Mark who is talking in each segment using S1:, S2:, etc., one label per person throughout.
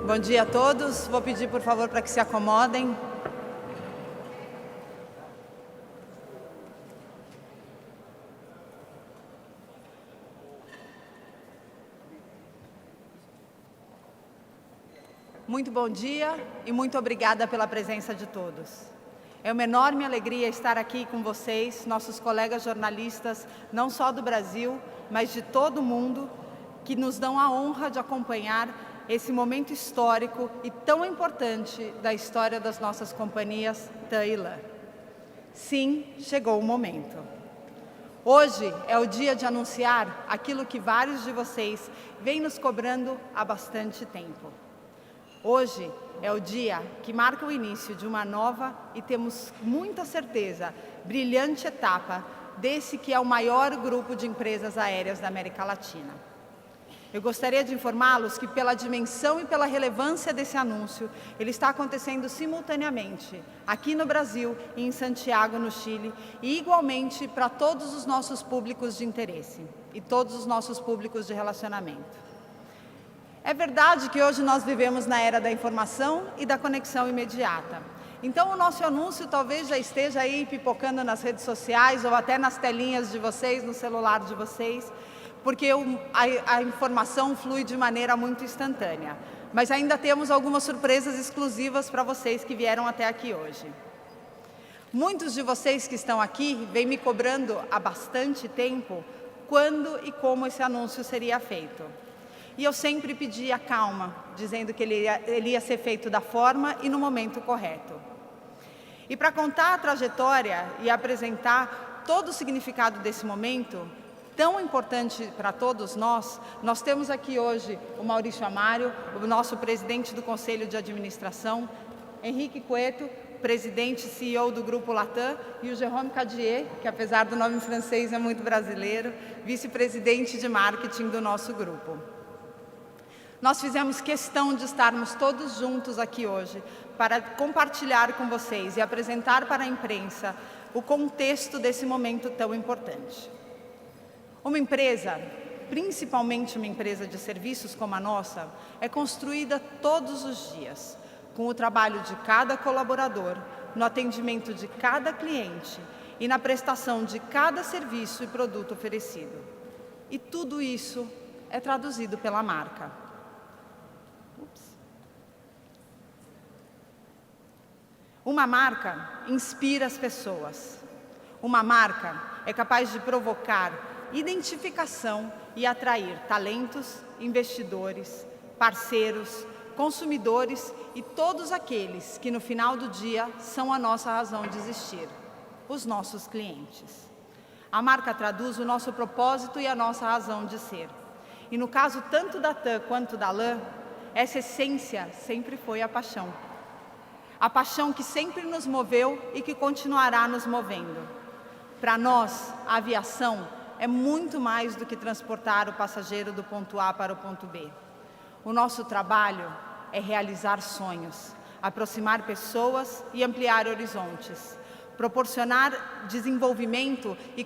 S1: Bom dia a todos. Vou pedir, por favor, para que se acomodem. Muito bom dia e muito obrigada pela presença de todos. É uma enorme alegria estar aqui com vocês, nossos colegas jornalistas, não só do Brasil, mas de todo o mundo, que nos dão a honra de acompanhar esse momento histórico e tão importante da história das nossas companhias TAM e LAN. Sim, chegou o momento. Hoje é o dia de anunciar aquilo que vários de vocês vêm nos cobrando há bastante tempo. Hoje é o dia que marca o início de uma nova e temos muita certeza, brilhante etapa desse que é o maior grupo de empresas aéreas da América Latina. Eu gostaria de informá-los que, pela dimensão e pela relevância desse anúncio, ele está acontecendo simultaneamente aqui no Brasil e em Santiago, no Chile, e igualmente para todos os nossos públicos de interesse e todos os nossos públicos de relacionamento. É verdade que hoje nós vivemos na era da informação e da conexão imediata. Então, o nosso anúncio talvez já esteja aí pipocando nas redes sociais ou até nas telinhas de vocês, no celular de vocês, porque a informação flui de maneira muito instantânea. Mas ainda temos algumas surpresas exclusivas para vocês que vieram até aqui hoje. Muitos de vocês que estão aqui vêm me cobrando há bastante tempo quando e como esse anúncio seria feito. E eu sempre pedia calma, dizendo que ele ia ser feito da forma e no momento correto. E para contar a trajetória e apresentar todo o significado desse momento, tão importante para todos nós temos aqui hoje o Maurício Amário, o nosso presidente do Conselho de Administração, Henrique Cueto, presidente e CEO do Grupo Latam, e o Jérôme Cadier, que apesar do nome francês é muito brasileiro, vice-presidente de marketing do nosso grupo. Nós fizemos questão de estarmos todos juntos aqui hoje para compartilhar com vocês e apresentar para a imprensa o contexto desse momento tão importante. Uma empresa, principalmente uma empresa de serviços como a nossa, é construída todos os dias, com o trabalho de cada colaborador, no atendimento de cada cliente e na prestação de cada serviço e produto oferecido. E tudo isso é traduzido pela marca. Uma marca inspira as pessoas. Uma marca é capaz de provocar identificação e atrair talentos, investidores, parceiros, consumidores e todos aqueles que no final do dia são a nossa razão de existir, os nossos clientes. A marca traduz o nosso propósito e a nossa razão de ser. E no caso tanto da TAM quanto da LAN, essa essência sempre foi a paixão. A paixão que sempre nos moveu e que continuará nos movendo. Para nós, a aviação é muito mais do que transportar o passageiro do ponto A para o ponto B. O nosso trabalho é realizar sonhos, aproximar pessoas e ampliar horizontes, proporcionar desenvolvimento e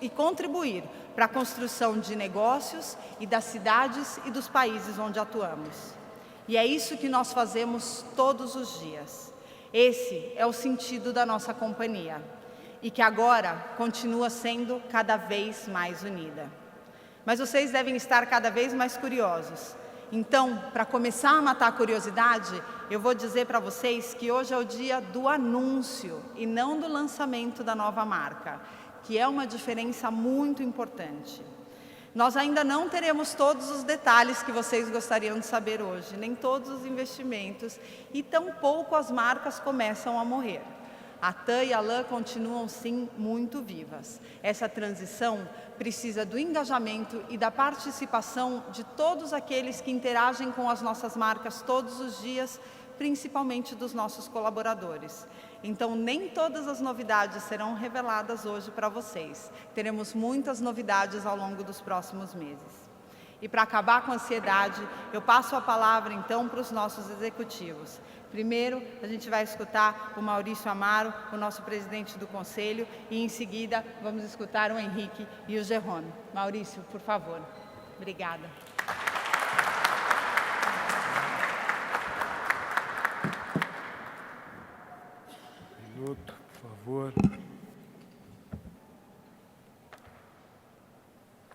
S1: contribuir para a construção de negócios e das cidades e dos países onde atuamos. E é isso que nós fazemos todos os dias. Esse é o sentido da nossa companhia. E que agora continua sendo cada vez mais unida. Mas vocês devem estar cada vez mais curiosos. Então, para começar a matar a curiosidade, eu vou dizer para vocês que hoje é o dia do anúncio e não do lançamento da nova marca, que é uma diferença muito importante. Nós ainda não teremos todos os detalhes que vocês gostariam de saber hoje, nem todos os investimentos, e tampouco as marcas começam a morrer. A TAM e a LAN continuam, sim, muito vivas. Essa transição precisa do engajamento e da participação de todos aqueles que interagem com as nossas marcas todos os dias, principalmente dos nossos colaboradores. Então, nem todas as novidades serão reveladas hoje para vocês. Teremos muitas novidades ao longo dos próximos meses. E para acabar com a ansiedade, eu passo a palavra, então, para os nossos executivos. Primeiro, a gente vai escutar o Maurício Amário, o nosso presidente do Conselho, e em seguida vamos escutar o Henrique e o Jérôme. Maurício, por favor. Obrigada.
S2: minuto, por favor.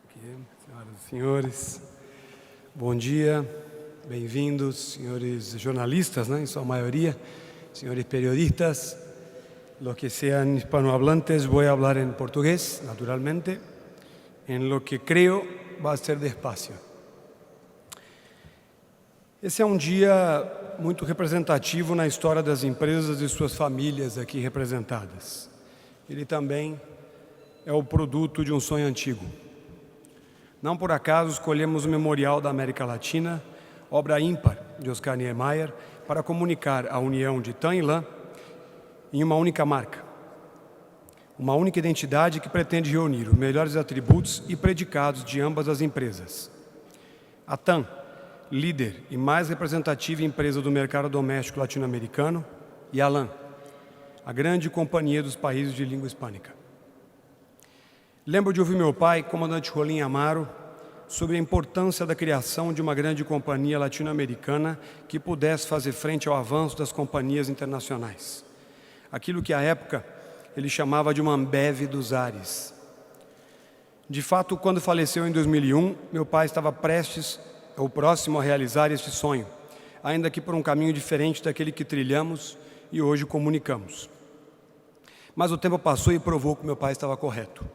S2: Aqui, senhoras e senhores, bom dia, bem-vindos, senhores jornalistas, em sua maioria, senhores periodistas, los que sean hispanohablantes, voy a hablar en portugués, naturalmente, en lo que creo va a ser despacio. Esse é um dia muito representativo na história das empresas e suas famílias aqui representadas. Ele também é o produto de um sonho antigo. Não por acaso escolhemos o Memorial da América Latina, obra ímpar de Oscar Niemeyer, para comunicar a união de TAM e LAN em uma única marca. Uma única identidade que pretende reunir os melhores atributos e predicados de ambas as empresas. A TAM, líder e mais representativa empresa do mercado doméstico latino-americano, e a LAN, a grande companhia dos países de língua hispânica. Lembro de ouvir meu pai, comandante Rolim Amaro, sobre a importância da criação de uma grande companhia latino-americana que pudesse fazer frente ao avanço das companhias internacionais. Aquilo que, à época, ele chamava de uma Ambev dos ares. De fato, quando faleceu em 2001, meu pai estava próximo a realizar este sonho, ainda que por um caminho diferente daquele que trilhamos e hoje comunicamos. Mas o tempo passou e provou que meu pai estava correto.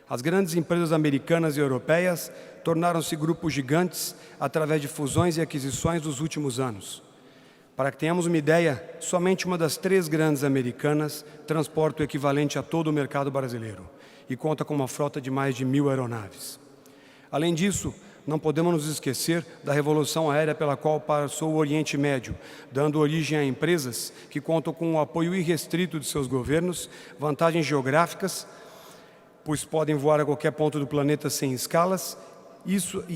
S2: As grandes empresas americanas e europeias tornaram-se grupos gigantes através de fusões e aquisições dos últimos anos. Para que tenhamos uma ideia, somente uma das 3 grandes americanas transporta o equivalente a todo o mercado brasileiro e conta com uma frota de mais de 1.000 aeronaves. Além disso, não podemos nos esquecer da revolução aérea pela qual passou o Oriente Médio, dando origem a empresas que contam com o apoio irrestrito de seus governos, vantagens geográficas, pois podem voar a qualquer ponto do planeta sem escalas.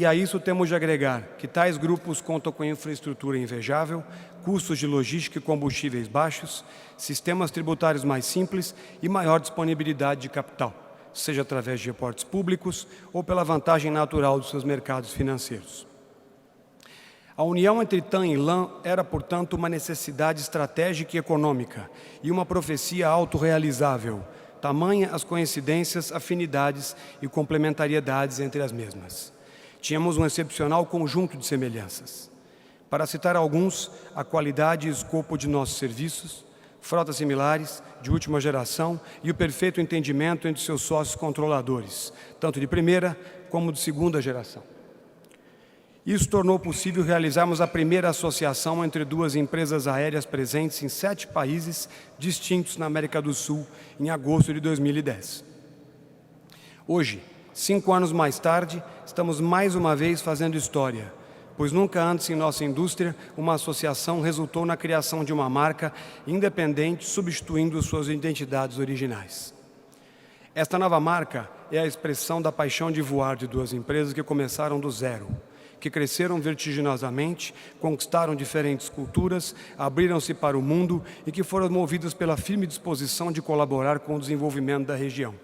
S2: A isso temos de agregar que tais grupos contam com infraestrutura invejável, custos de logística e combustíveis baixos, sistemas tributários mais simples e maior disponibilidade de capital, seja através de aportes públicos ou pela vantagem natural dos seus mercados financeiros. A união entre TAM e LAN era, portanto, uma necessidade estratégica e econômica e uma profecia autorrealizável, tamanha as coincidências, afinidades e complementariedades entre as mesmas. Tínhamos um excepcional conjunto de semelhanças. Para citar alguns, a qualidade e escopo de nossos serviços, frotas similares, de última geração e o perfeito entendimento entre seus sócios controladores, tanto de primeira como de segunda geração. Isso tornou possível realizarmos a primeira associação entre 2 empresas aéreas presentes em 7 países distintos na América do Sul, em agosto de 2010. Hoje, 5 anos mais tarde, estamos mais uma vez fazendo história, pois nunca antes em nossa indústria uma associação resultou na criação de uma marca independente, substituindo suas identidades originais. Esta nova marca é a expressão da paixão de voar de 2 empresas que começaram do zero, que cresceram vertiginosamente, conquistaram diferentes culturas, abriram-se para o mundo e que foram movidas pela firme disposição de colaborar com o desenvolvimento da região.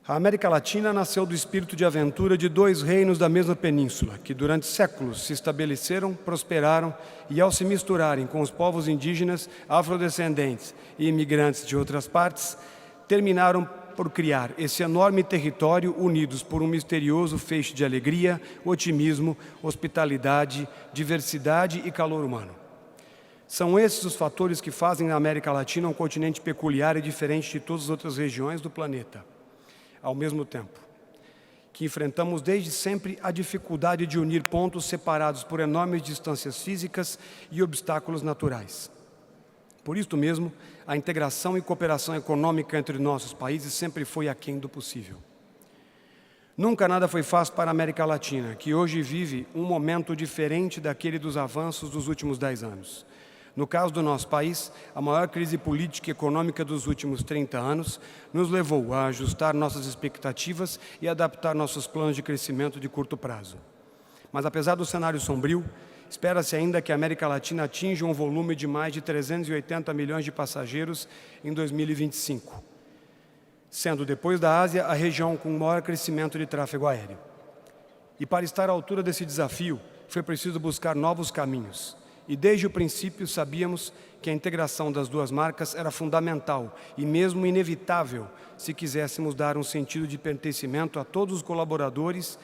S2: A América Latina nasceu do espírito de aventura de 2 reinos da mesma península, que durante séculos se estabeleceram, prosperaram e, ao se misturarem com os povos indígenas, afrodescendentes e imigrantes de outras partes, terminaram por criar esse enorme território unidos por um misterioso feixe de alegria, otimismo, hospitalidade, diversidade e calor humano. São esses os fatores que fazem da América Latina um continente peculiar e diferente de todas as outras regiões do planeta. Ao mesmo tempo, que enfrentamos desde sempre a dificuldade de unir pontos separados por enormes distâncias físicas e obstáculos naturais. Por isto mesmo, a integração e cooperação econômica entre nossos países sempre foi aquém do possível. Nunca nada foi fácil para a América Latina, que hoje vive um momento diferente daquele dos avanços dos últimos 10 anos. No caso do nosso país, a maior crise política e econômica dos últimos 30 anos nos levou a ajustar nossas expectativas e adaptar nossos planos de crescimento de curto prazo. Mas, apesar do cenário sombrio, espera-se ainda que a América Latina atinja um volume de mais de 380 milhões de passageiros em 2025, sendo, depois da Ásia, a região com o maior crescimento de tráfego aéreo. E para estar à altura desse desafio, foi preciso buscar novos caminhos. e desde o princípio sabíamos que a integração das duas marcas era fundamental e mesmo inevitável se quiséssemos dar um sentido de pertencimento a todos os colaboradores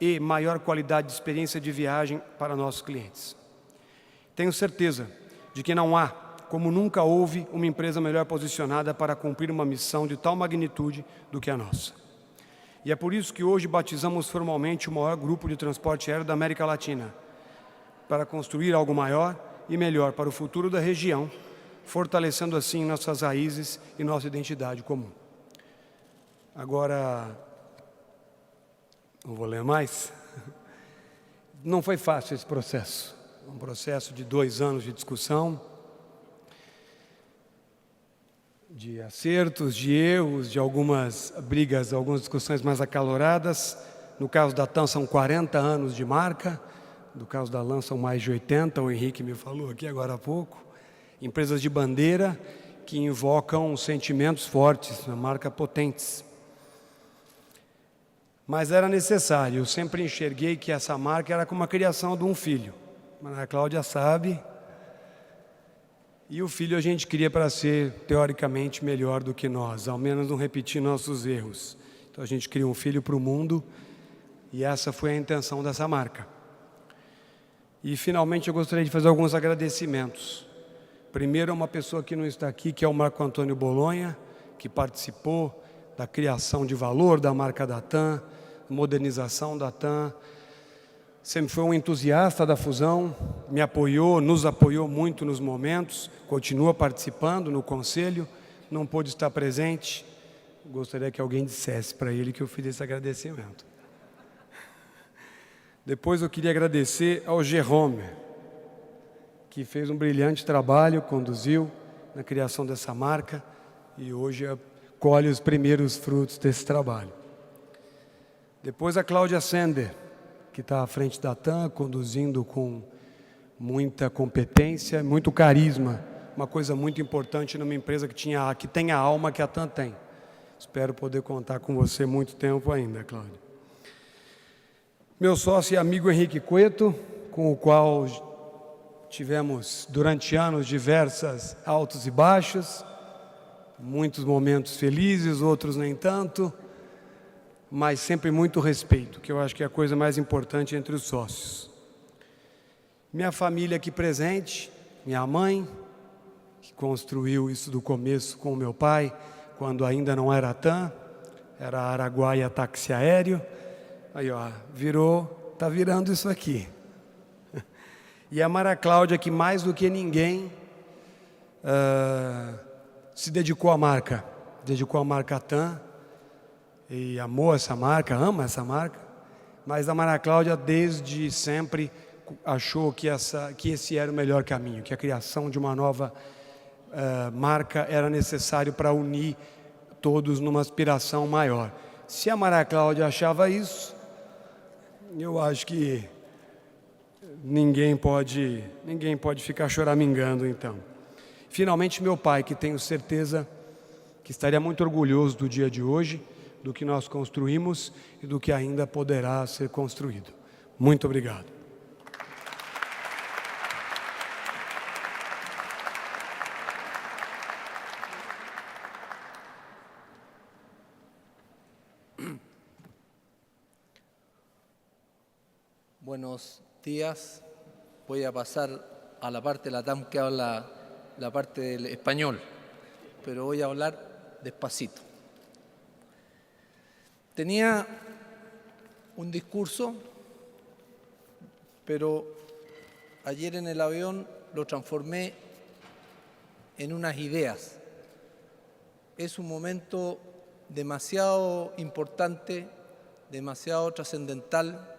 S2: e maior qualidade de experiência de viagem para nossos clientes. Tenho certeza de que não há, como nunca houve, uma empresa melhor posicionada para cumprir uma missão de tal magnitude do que a nossa. E é por isso que hoje batizamos formalmente o maior grupo de transporte aéreo da América Latina, para construir algo maior e melhor para o futuro da região, fortalecendo assim nossas raízes e nossa identidade comum. Agora, não vou ler mais. Não foi fácil esse processo. Um processo de 2 anos de discussão, de acertos, de erros, de algumas brigas, algumas discussões mais acaloradas. No caso da TAM são 40 anos de marca, no caso da LAN são mais de 80, o Henrique me falou aqui agora há pouco. Empresas de bandeira que invocam sentimentos fortes, uma marca potentes. Mas era necessário, eu sempre enxerguei que essa marca era como a criação de um filho. A Cláudia sabe. E o filho a gente queria para ser, teoricamente, melhor do que nós, ao menos não repetir nossos erros. Então a gente cria um filho para o mundo e essa foi a intenção dessa marca. E finalmente eu gostaria de fazer alguns agradecimentos. Primeiro a uma pessoa que não está aqui, que é o Marco Antônio Bolonha, que participou da criação de valor da marca da TAM, modernização da TAM. Sempre foi um entusiasta da fusão, me apoiou, nos apoiou muito nos momentos, continua participando no conselho, não pôde estar presente. Gostaria que alguém dissesse para ele que eu fiz esse agradecimento. Depois eu queria agradecer ao Jerome, que fez um brilhante trabalho, conduziu na criação dessa marca e hoje colhe os primeiros frutos desse trabalho. Depois a Cláudia Sender, que está à frente da TAM, conduzindo com muita competência, muito carisma, uma coisa muito importante numa empresa que tem a alma que a TAM tem. Espero poder contar com você muito tempo ainda, Cláudia. Meu sócio e amigo Henrique Cueto, com o qual tivemos durante anos diversos altos e baixos, muitos momentos felizes, outros nem tanto, mas sempre muito respeito, que eu acho que é a coisa mais importante entre os sócios. Minha família aqui presente, minha mãe, que construiu isso do começo com o meu pai, quando ainda não era TAM, era Araguaia Táxi Aéreo. Aí, ó, tá virando isso aqui. E a Maria Cláudia, que mais do que ninguém se dedicou à marca TAM, e amou essa marca, ama essa marca, mas a Maria Cláudia desde sempre achou que esse era o melhor caminho, que a criação de uma nova marca era necessário para unir todos numa aspiração maior. Se a Maria Cláudia achava isso, eu acho que ninguém pode ficar choramingando então. Finalmente meu pai, que tenho certeza que estaria muito orgulhoso do dia de hoje, do que nós construímos e do que ainda poderá ser construído. Muito obrigado.
S3: Buenos días. Voy a pasar a la parte de la TAM que habla la parte del español, pero voy a hablar despacito. Tenía un discurso, pero ayer en el avión lo transformé en unas ideas. Es un momento demasiado importante, demasiado trascendental,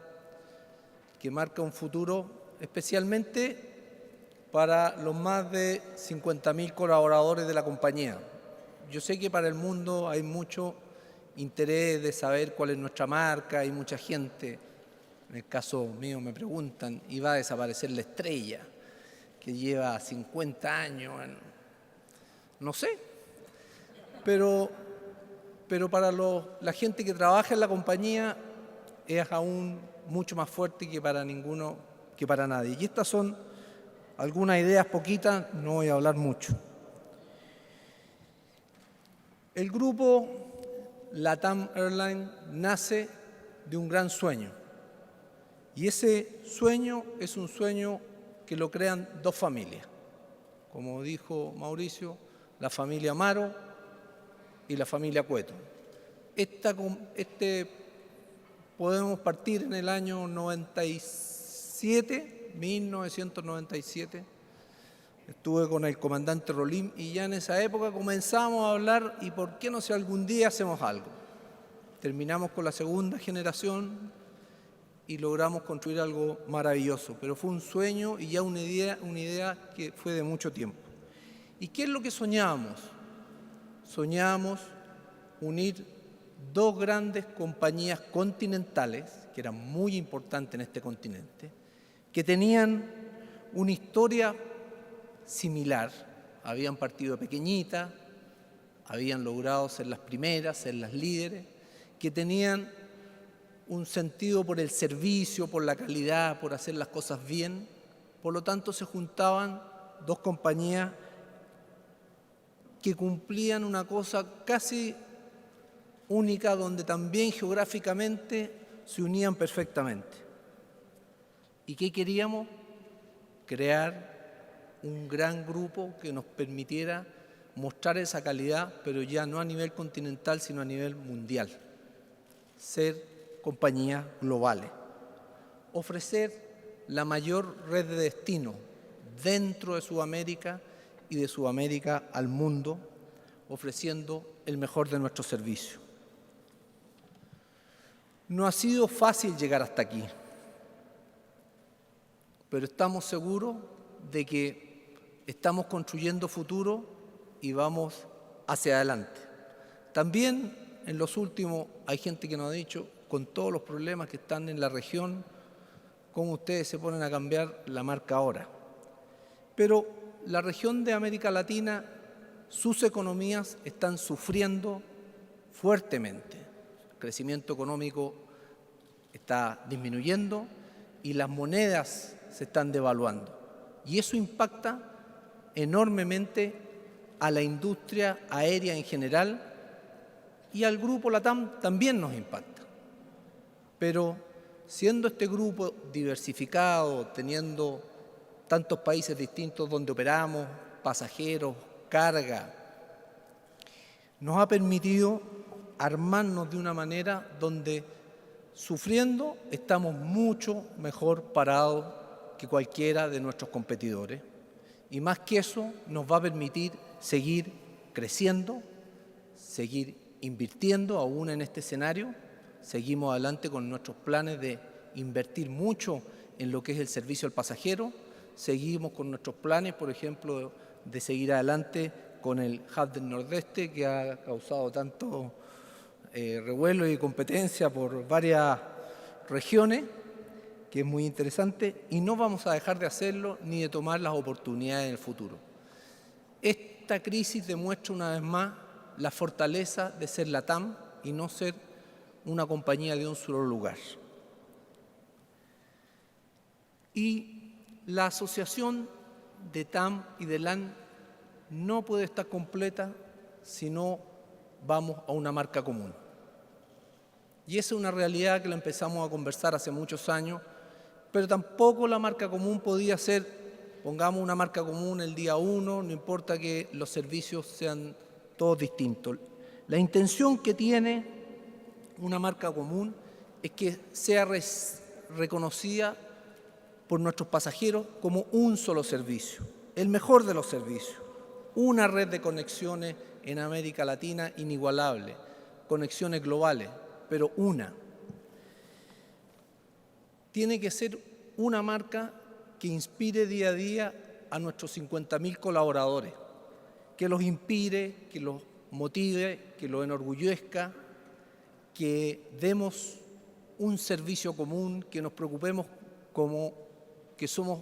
S3: que marca un futuro, especialmente para los más de 50.000 colaboradores de la compañía. Yo sé que para el mundo hay mucho interés de saber cuál es nuestra marca, hay mucha gente, en el caso mío me preguntan, ¿y va a desaparecer la estrella que lleva 50 años? No sé, pero para la gente que trabaja en la compañía es aún mucho más fuerte que para nadie. Y estas son algunas ideas poquitas, no voy a hablar mucho. El grupo LATAM Airlines nace de un gran sueño. Y ese sueño es un sueño que lo crean dos familias. Como dijo Mauricio, la familia Amaro y la familia Cueto. Podemos partir en el año 1997. Estuve con el comandante Rolim y ya en esa época comenzamos a hablar y por qué no si algún día hacemos algo. Terminamos con la segunda generación y logramos construir algo maravilloso, pero fue un sueño y ya una idea que fue de mucho tiempo. ¿Y qué es lo que soñábamos? Soñábamos unir dos grandes compañías continentales, que eran muy importantes en este continente, que tenían una historia similar, habían partido pequeñitas, habían logrado ser las primeras, ser las líderes, que tenían un sentido por el servicio, por la calidad, por hacer las cosas bien. Por lo tanto, se juntaban dos compañías que cumplían una cosa casi única, donde también geográficamente se unían perfectamente. ¿Y qué queríamos? Crear un gran grupo que nos permitiera mostrar esa calidad, pero ya no a nivel continental, sino a nivel mundial. Ser compañías globales. Ofrecer la mayor red de destino dentro de Sudamérica y de Sudamérica al mundo, ofreciendo el mejor de nuestros servicios. No ha sido fácil llegar hasta aquí, pero estamos seguros de que estamos construyendo futuro y vamos hacia adelante. También en los últimos, hay gente que nos ha dicho, con todos los problemas que están en la región, cómo ustedes se ponen a cambiar la marca ahora. Pero la región de América Latina, sus economías están sufriendo fuertemente. El crecimiento económico está disminuyendo y las monedas se están devaluando. Y eso impacta enormemente a la industria aérea en general y al grupo LATAM también nos impacta. Pero siendo este grupo diversificado, teniendo tantos países distintos donde operamos, pasajeros, carga, nos ha permitido armarnos de una manera donde sufriendo estamos mucho mejor parados que cualquiera de nuestros competidores. Y más que eso, nos va a permitir seguir creciendo, seguir invirtiendo aún en este escenario. Seguimos adelante con nuestros planes de invertir mucho en lo que es el servicio al pasajero. Seguimos con nuestros planes, por ejemplo, de seguir adelante con el Hub del Nordeste, que ha causado tanto revuelo y competencia por varias regiones, que es muy interesante, y no vamos a dejar de hacerlo ni de tomar las oportunidades en el futuro. Esta crisis demuestra una vez más la fortaleza de ser LATAM y no ser una compañía de un solo lugar. Y la asociación de TAM y de LAN no puede estar completa si no vamos a una marca común. Y esa es una realidad que la empezamos a conversar hace muchos años, pero tampoco la marca común podía ser, pongamos una marca común el día 1, no importa que los servicios sean todos distintos. La intención que tiene una marca común es que sea reconocida por nuestros pasajeros como un solo servicio, el mejor de los servicios, una red de conexiones en América Latina inigualable, conexiones globales, pero una. Tiene que ser una marca que inspire día a día a nuestros 50.000 colaboradores, que los inspire, que los motive, que los enorgullezca, que demos un servicio común, que nos preocupemos como que somos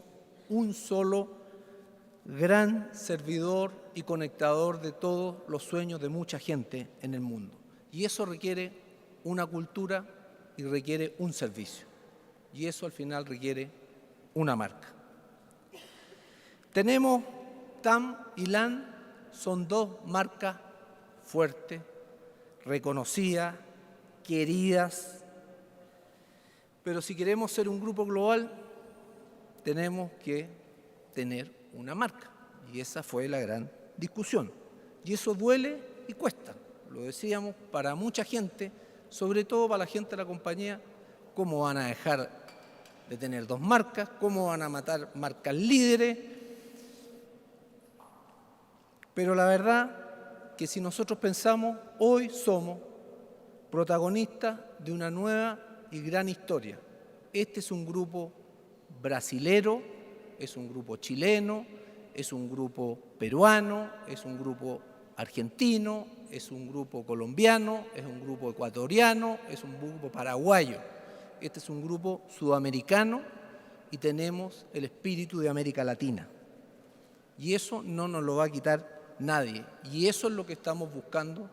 S3: un solo gran servidor y conectador de todos los sueños de mucha gente en el mundo. Y eso requiere una cultura y requiere un servicio. Y eso al final requiere una marca. Tenemos TAM y LAN, son dos marcas fuertes, reconocidas, queridas, pero si queremos ser un grupo global, tenemos que tener una marca, y esa fue la gran discusión. Y eso duele y cuesta, lo decíamos, para mucha gente, sobre todo para la gente de la compañía. ¿Cómo van a dejar de tener dos marcas? ¿Cómo van a matar marcas líderes? Pero la verdad que si nosotros pensamos, hoy somos protagonistas de una nueva y gran historia. Este es un grupo brasilero, es un grupo chileno, es un grupo peruano, es un grupo argentino, es un grupo colombiano, es un grupo ecuatoriano, es un grupo paraguayo. Este es un grupo sudamericano y tenemos el espíritu de América Latina. Y eso no nos lo va a quitar nadie. Y eso es lo que estamos buscando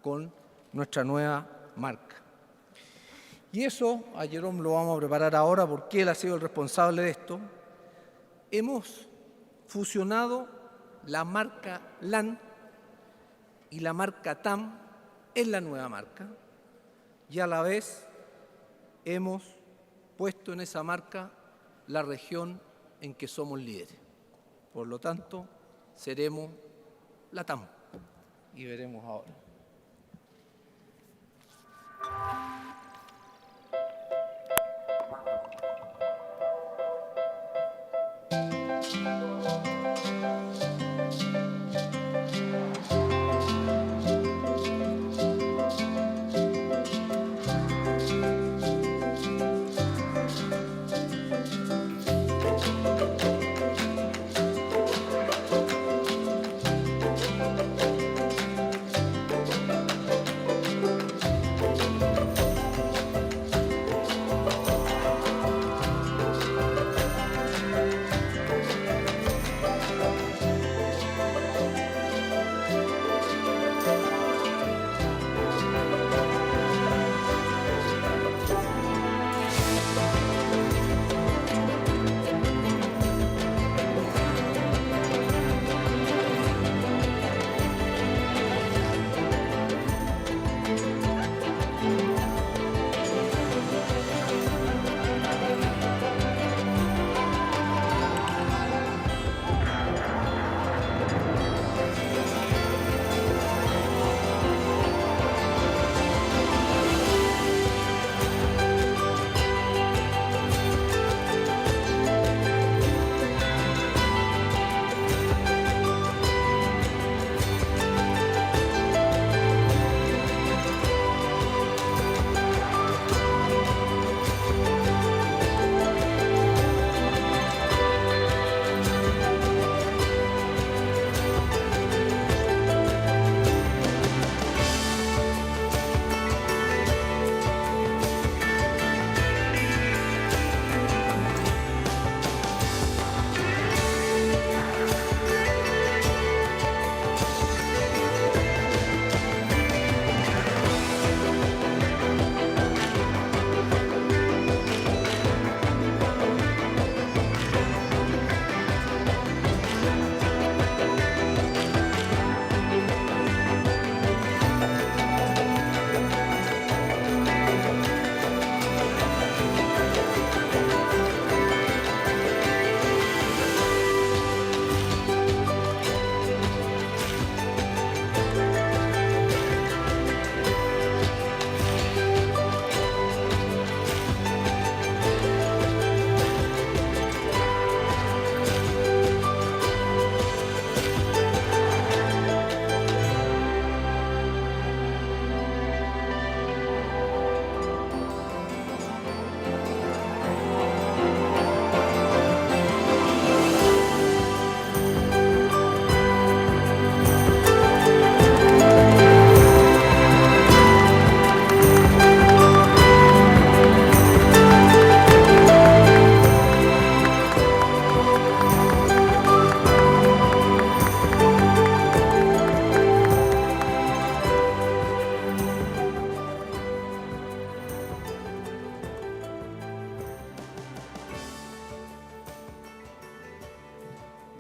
S3: con nuestra nueva marca. Y eso, a Jerome lo vamos a preparar ahora porque él ha sido el responsable de esto. Hemos fusionado la marca LAN y la marca TAM en la nueva marca, y a la vez hemos puesto en esa marca la región en que somos líderes. Por lo tanto, seremos la TAM, y veremos ahora.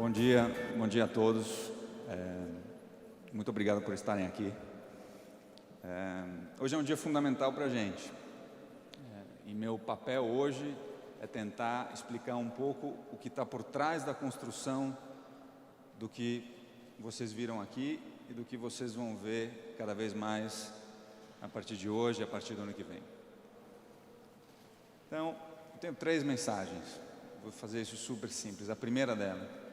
S4: Bom dia a todos. Muito obrigado por estarem aqui. Hoje é um dia fundamental para a gente. E meu papel hoje é tentar explicar um pouco o que está por trás da construção do que vocês viram aqui e do que vocês vão ver cada vez mais a partir de hoje e a partir do ano que vem. Então, eu tenho 3 mensagens. Vou fazer isso super simples. A primeira dela: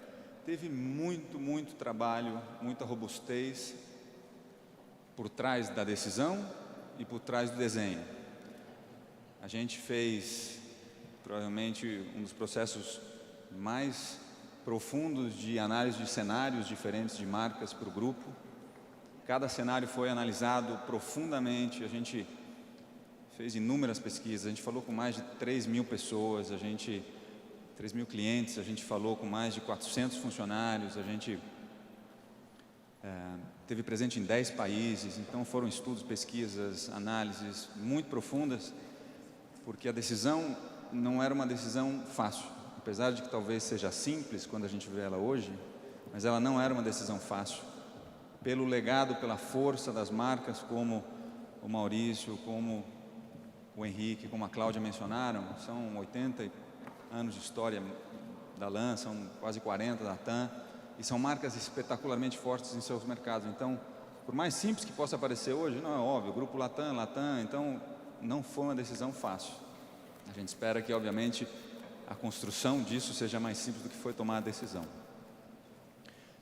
S4: teve muito trabalho, muita robustez por trás da decisão e por trás do desenho. A gente fez provavelmente um dos processos mais profundos de análise de cenários diferentes de marcas para o grupo. Cada cenário foi analisado profundamente. A gente fez inúmeras pesquisas. A gente falou com mais de 3.000 pessoas, 3.000 clientes, a gente falou com mais de 400 funcionários, a gente teve presente em 10 países, então foram estudos, pesquisas, análises muito profundas, porque a decisão não era uma decisão fácil, apesar de que talvez seja simples quando a gente vê ela hoje, mas ela não era uma decisão fácil, pelo legado, pela força das marcas como o Maurício, como o Henrique, como a Cláudia mencionaram. São 80 anos de história da LAN, são quase 40 da TAM, e são marcas espetacularmente fortes em seus mercados. Então, por mais simples que possa parecer hoje, não é óbvio, o grupo Latam, então não foi uma decisão fácil. A gente espera que, obviamente, a construção disso seja mais simples do que foi tomar a decisão.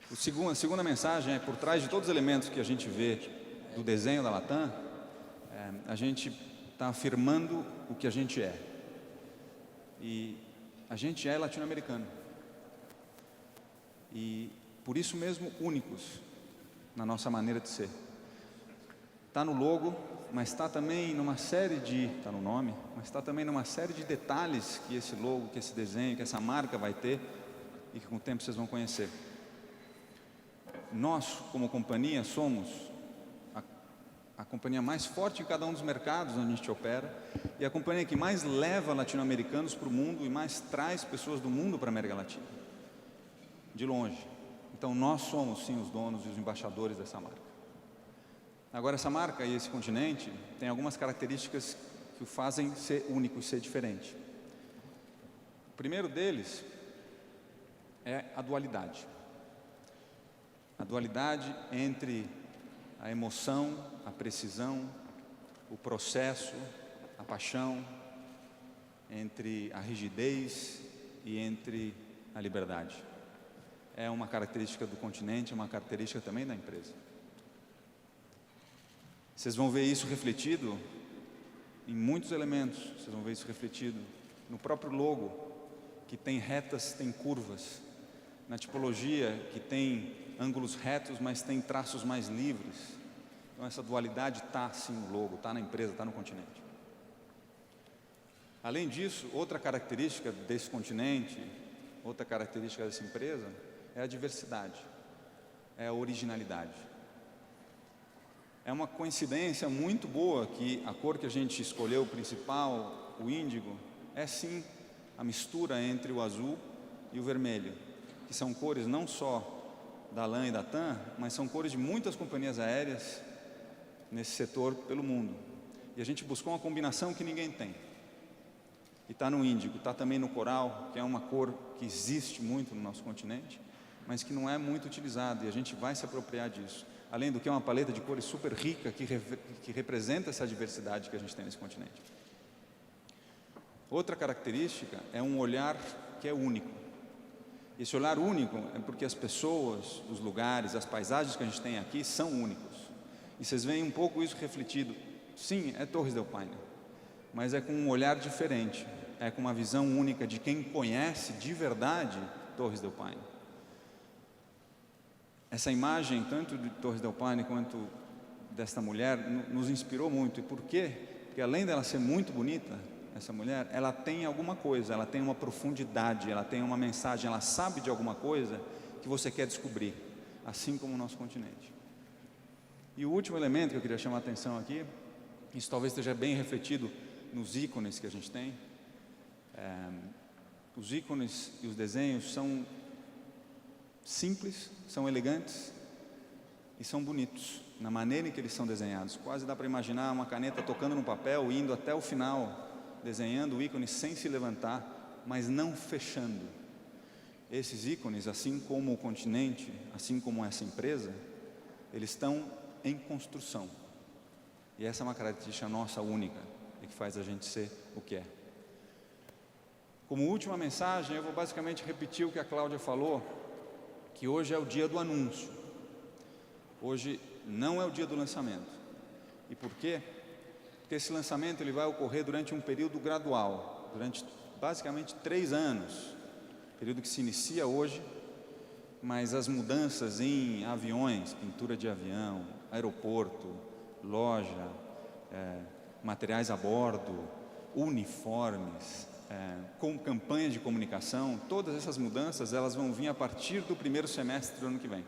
S4: A segunda mensagem é: por trás de todos os elementos que a gente vê do desenho da Latam, a gente está afirmando o que a gente é. E a gente é latino-americano. E, por isso mesmo, únicos na nossa maneira de ser. Está no logo, mas está também numa série de... Está no nome, mas está também numa série de detalhes que esse logo, que esse desenho, que essa marca vai ter e que com o tempo vocês vão conhecer. Nós, como companhia, somos a companhia mais forte em cada um dos mercados onde a gente opera e a companhia que mais leva latino-americanos para o mundo e mais traz pessoas do mundo para a América Latina, de longe. Então nós somos sim os donos e os embaixadores dessa marca. Agora, essa marca e esse continente tem algumas características que o fazem ser único e ser diferente. O primeiro deles é a dualidade. A dualidade entre a emoção, a precisão, o processo, a paixão, entre a rigidez e entre a liberdade. É uma característica do continente, é uma característica também da empresa. Vocês vão ver isso refletido em muitos elementos. Vocês vão ver isso refletido no próprio logo, que tem retas, tem curvas, na tipologia, que tem ângulos retos, mas tem traços mais livres. Então essa dualidade está sim no logo, está na empresa, está no continente. Além disso, outra característica desse continente, outra característica dessa empresa é a diversidade, é a originalidade. É uma coincidência muito boa que a cor que a gente escolheu, principal, o índigo, é sim a mistura entre o azul e o vermelho, que são cores não só da LAN e da TAM, mas são cores de muitas companhias aéreas nesse setor pelo mundo. E a gente buscou uma combinação que ninguém tem. E está no índigo, está também no coral, que é uma cor que existe muito no nosso continente, mas que não é muito utilizada, e a gente vai se apropriar disso. Além do que é uma paleta de cores super rica, que representa essa diversidade que a gente tem nesse continente. Outra característica é um olhar que é único. Esse olhar único é porque as pessoas, os lugares, as paisagens que a gente tem aqui são únicos. E vocês veem um pouco isso refletido. Sim, é Torres del Paine, mas é com um olhar diferente. É com uma visão única de quem conhece de verdade Torres del Paine. Essa imagem, tanto de Torres del Paine quanto desta mulher, nos inspirou muito. E por quê? Porque além dela ser muito bonita, essa mulher, ela tem alguma coisa, ela tem uma profundidade, ela tem uma mensagem, ela sabe de alguma coisa que você quer descobrir, assim como o nosso continente. E o último elemento que eu queria chamar a atenção aqui, isso talvez esteja bem refletido nos ícones que a gente tem. Os ícones e os desenhos são simples, são elegantes e são bonitos, na maneira em que eles são desenhados. Quase dá para imaginar uma caneta tocando no papel, indo até o final, desenhando o ícone sem se levantar, mas não fechando. Esses ícones, assim como o continente, assim como essa empresa, eles estão em construção. E essa é uma característica nossa única e que faz a gente ser o que é. Como última mensagem, eu vou basicamente repetir o que a Cláudia falou, que hoje é o dia do anúncio. Hoje não é o dia do lançamento. E por quê? Porque esse lançamento ele vai ocorrer durante um período gradual, durante basicamente 3 anos, período que se inicia hoje, mas as mudanças em aviões, pintura de avião, aeroporto, loja, materiais a bordo, uniformes, com campanhas de comunicação, todas essas mudanças elas vão vir a partir do primeiro semestre do ano que vem.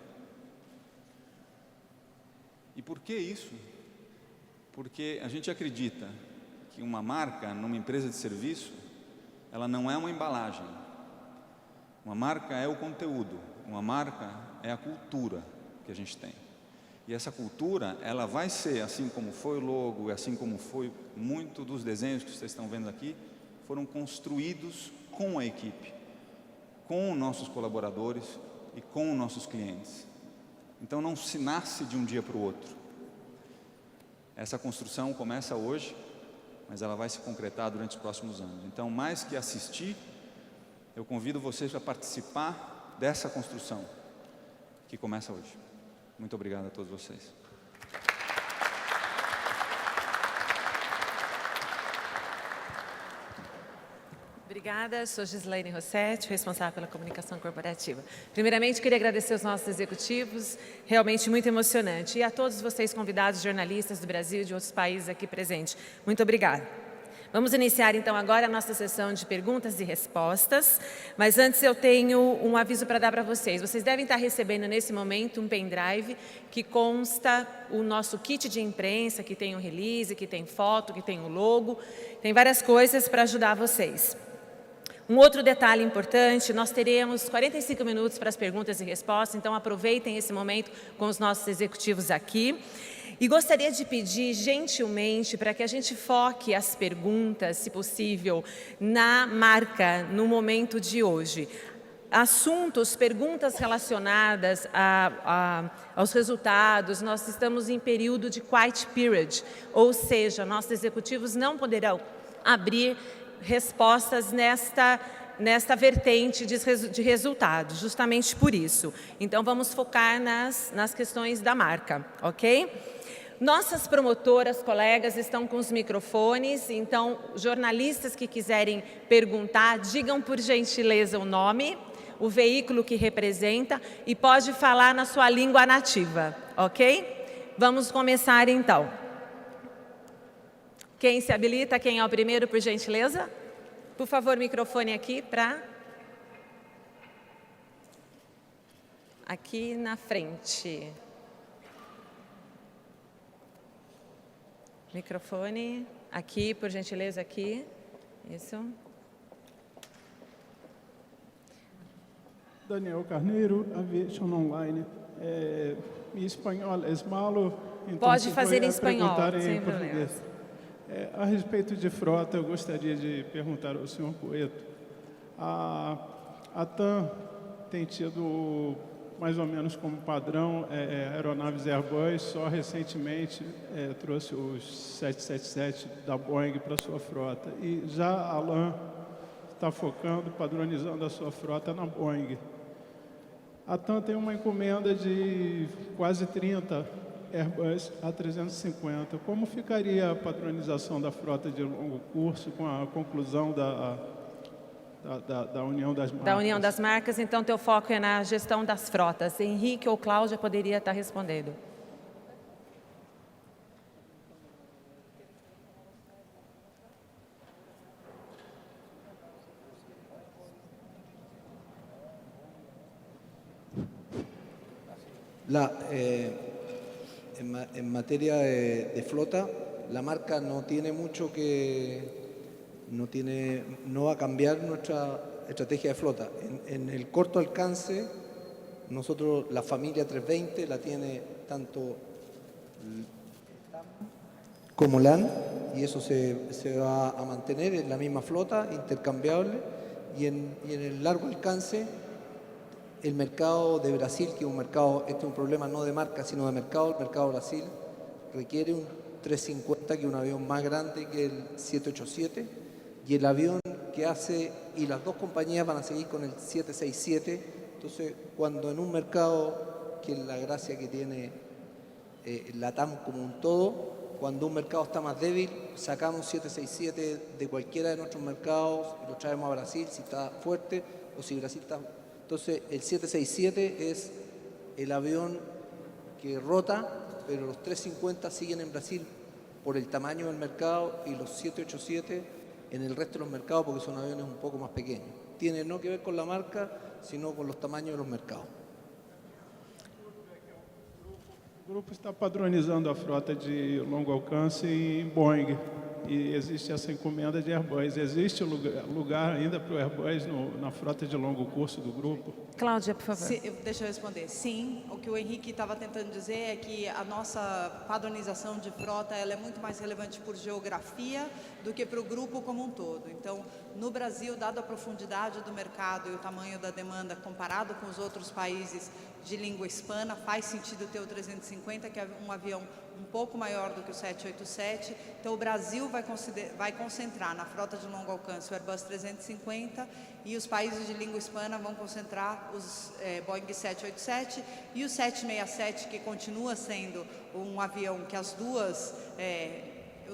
S4: E por que isso? Porque a gente acredita que uma marca, numa empresa de serviço, ela não é uma embalagem. Uma marca é o conteúdo, uma marca é a cultura que a gente tem. E essa cultura, ela vai ser, assim como foi o logo, assim como foi muito dos desenhos que vocês estão vendo aqui, foram construídos com a equipe, com nossos colaboradores e com nossos clientes. Então não se nasce de um dia para o outro. Essa construção começa hoje, mas ela vai se concretar durante os próximos anos. Então, mais que assistir, eu convido vocês a participar dessa construção que começa hoje. Muito obrigado a todos vocês.
S5: Obrigada, sou Gislaine Rossetti, responsável pela comunicação corporativa. Primeiramente, queria agradecer aos nossos executivos, realmente muito emocionante. E a todos vocês convidados, jornalistas do Brasil e de outros países aqui presentes. Muito obrigada. Vamos iniciar então agora a nossa sessão de perguntas e respostas, mas antes eu tenho um aviso para dar para vocês. Vocês devem estar recebendo nesse momento um pendrive que consta o nosso kit de imprensa, que tem o release, que tem foto, que tem o logo, tem várias coisas para ajudar vocês. Um outro detalhe importante, nós teremos 45 minutos para as perguntas e respostas, então aproveitem esse momento com os nossos executivos aqui. E gostaria de pedir gentilmente para que a gente foque as perguntas, se possível, na marca, no momento de hoje. Assuntos, perguntas relacionadas aos resultados, nós estamos em período de quiet period, ou seja, nossos executivos não poderão abrir respostas nesta vertente de resultados, justamente por isso. Então, vamos focar nas questões da marca, ok? Nossas promotoras, colegas, estão com os microfones, então, jornalistas que quiserem perguntar, digam por gentileza o nome, o veículo que representa e pode falar na sua língua nativa, ok? Vamos começar então. Quem se habilita? Quem é o primeiro, por gentileza? Por favor, microfone aqui para... Aqui na frente. Microfone aqui, por gentileza, aqui. Isso.
S6: Daniel Carneiro, Aviation Online. Em espanhol é malo, então
S5: pode fazer em espanhol, sem problema.
S6: A respeito de frota, eu gostaria de perguntar ao senhor Cueto. A TAM tem tido mais ou menos como padrão aeronaves Airbus, só recentemente trouxe os 777 da Boeing para a sua frota. E já a LAN está focando, padronizando a sua frota na Boeing. A TAM tem uma encomenda de quase 30 Airbus A350. Como ficaria a padronização da frota de longo curso com a conclusão da União das Marcas?
S5: Da União das Marcas, então teu foco é na gestão das frotas. Henrique ou Cláudia poderia estar respondendo.
S3: En materia de flota, la marca no tiene mucho no va a cambiar nuestra estrategia de flota. En el corto alcance Nosotros, la familia 320 la tiene tanto como LAN, y eso se va a mantener en la misma flota, intercambiable, y en el largo alcance, el mercado de Brasil, que es un mercado, este es un problema no de marca, sino de mercado, el mercado de Brasil requiere un 350, que es un avión más grande que el 787, y el avión que hace, y las dos compañías van a seguir con el 767, entonces cuando en un mercado, que es la gracia que tiene LATAM como un todo, cuando un mercado está más débil, sacamos 767 de cualquiera de nuestros mercados y lo traemos a Brasil si está fuerte o si Brasil está... Entonces el 767 es el avión que rota, pero los 350 siguen en Brasil por el tamaño del mercado y los 787 en el resto de los mercados porque son aviones un poco más pequeños. Tiene no que ver con la marca, sino con los tamaños de los mercados.
S6: O grupo está padronizando a frota de longo alcance em Boeing e existe essa encomenda de Airbus. Existe lugar ainda para o Airbus na frota de longo curso do grupo?
S5: Cláudia, por favor.
S1: Deixa eu responder. Sim, o que o Henrique estava tentando dizer é que a nossa padronização de frota ela é muito mais relevante por geografia do que para o grupo como um todo. Então, no Brasil, dada a profundidade do mercado e o tamanho da demanda comparado com os outros países de língua hispana, faz sentido ter o 350, que é um avião um pouco maior do que o 787. Então, o Brasil vai concentrar na frota de longo alcance o Airbus 350 e os países de língua hispana vão concentrar os Boeing 787 e o 767, que continua sendo um avião que os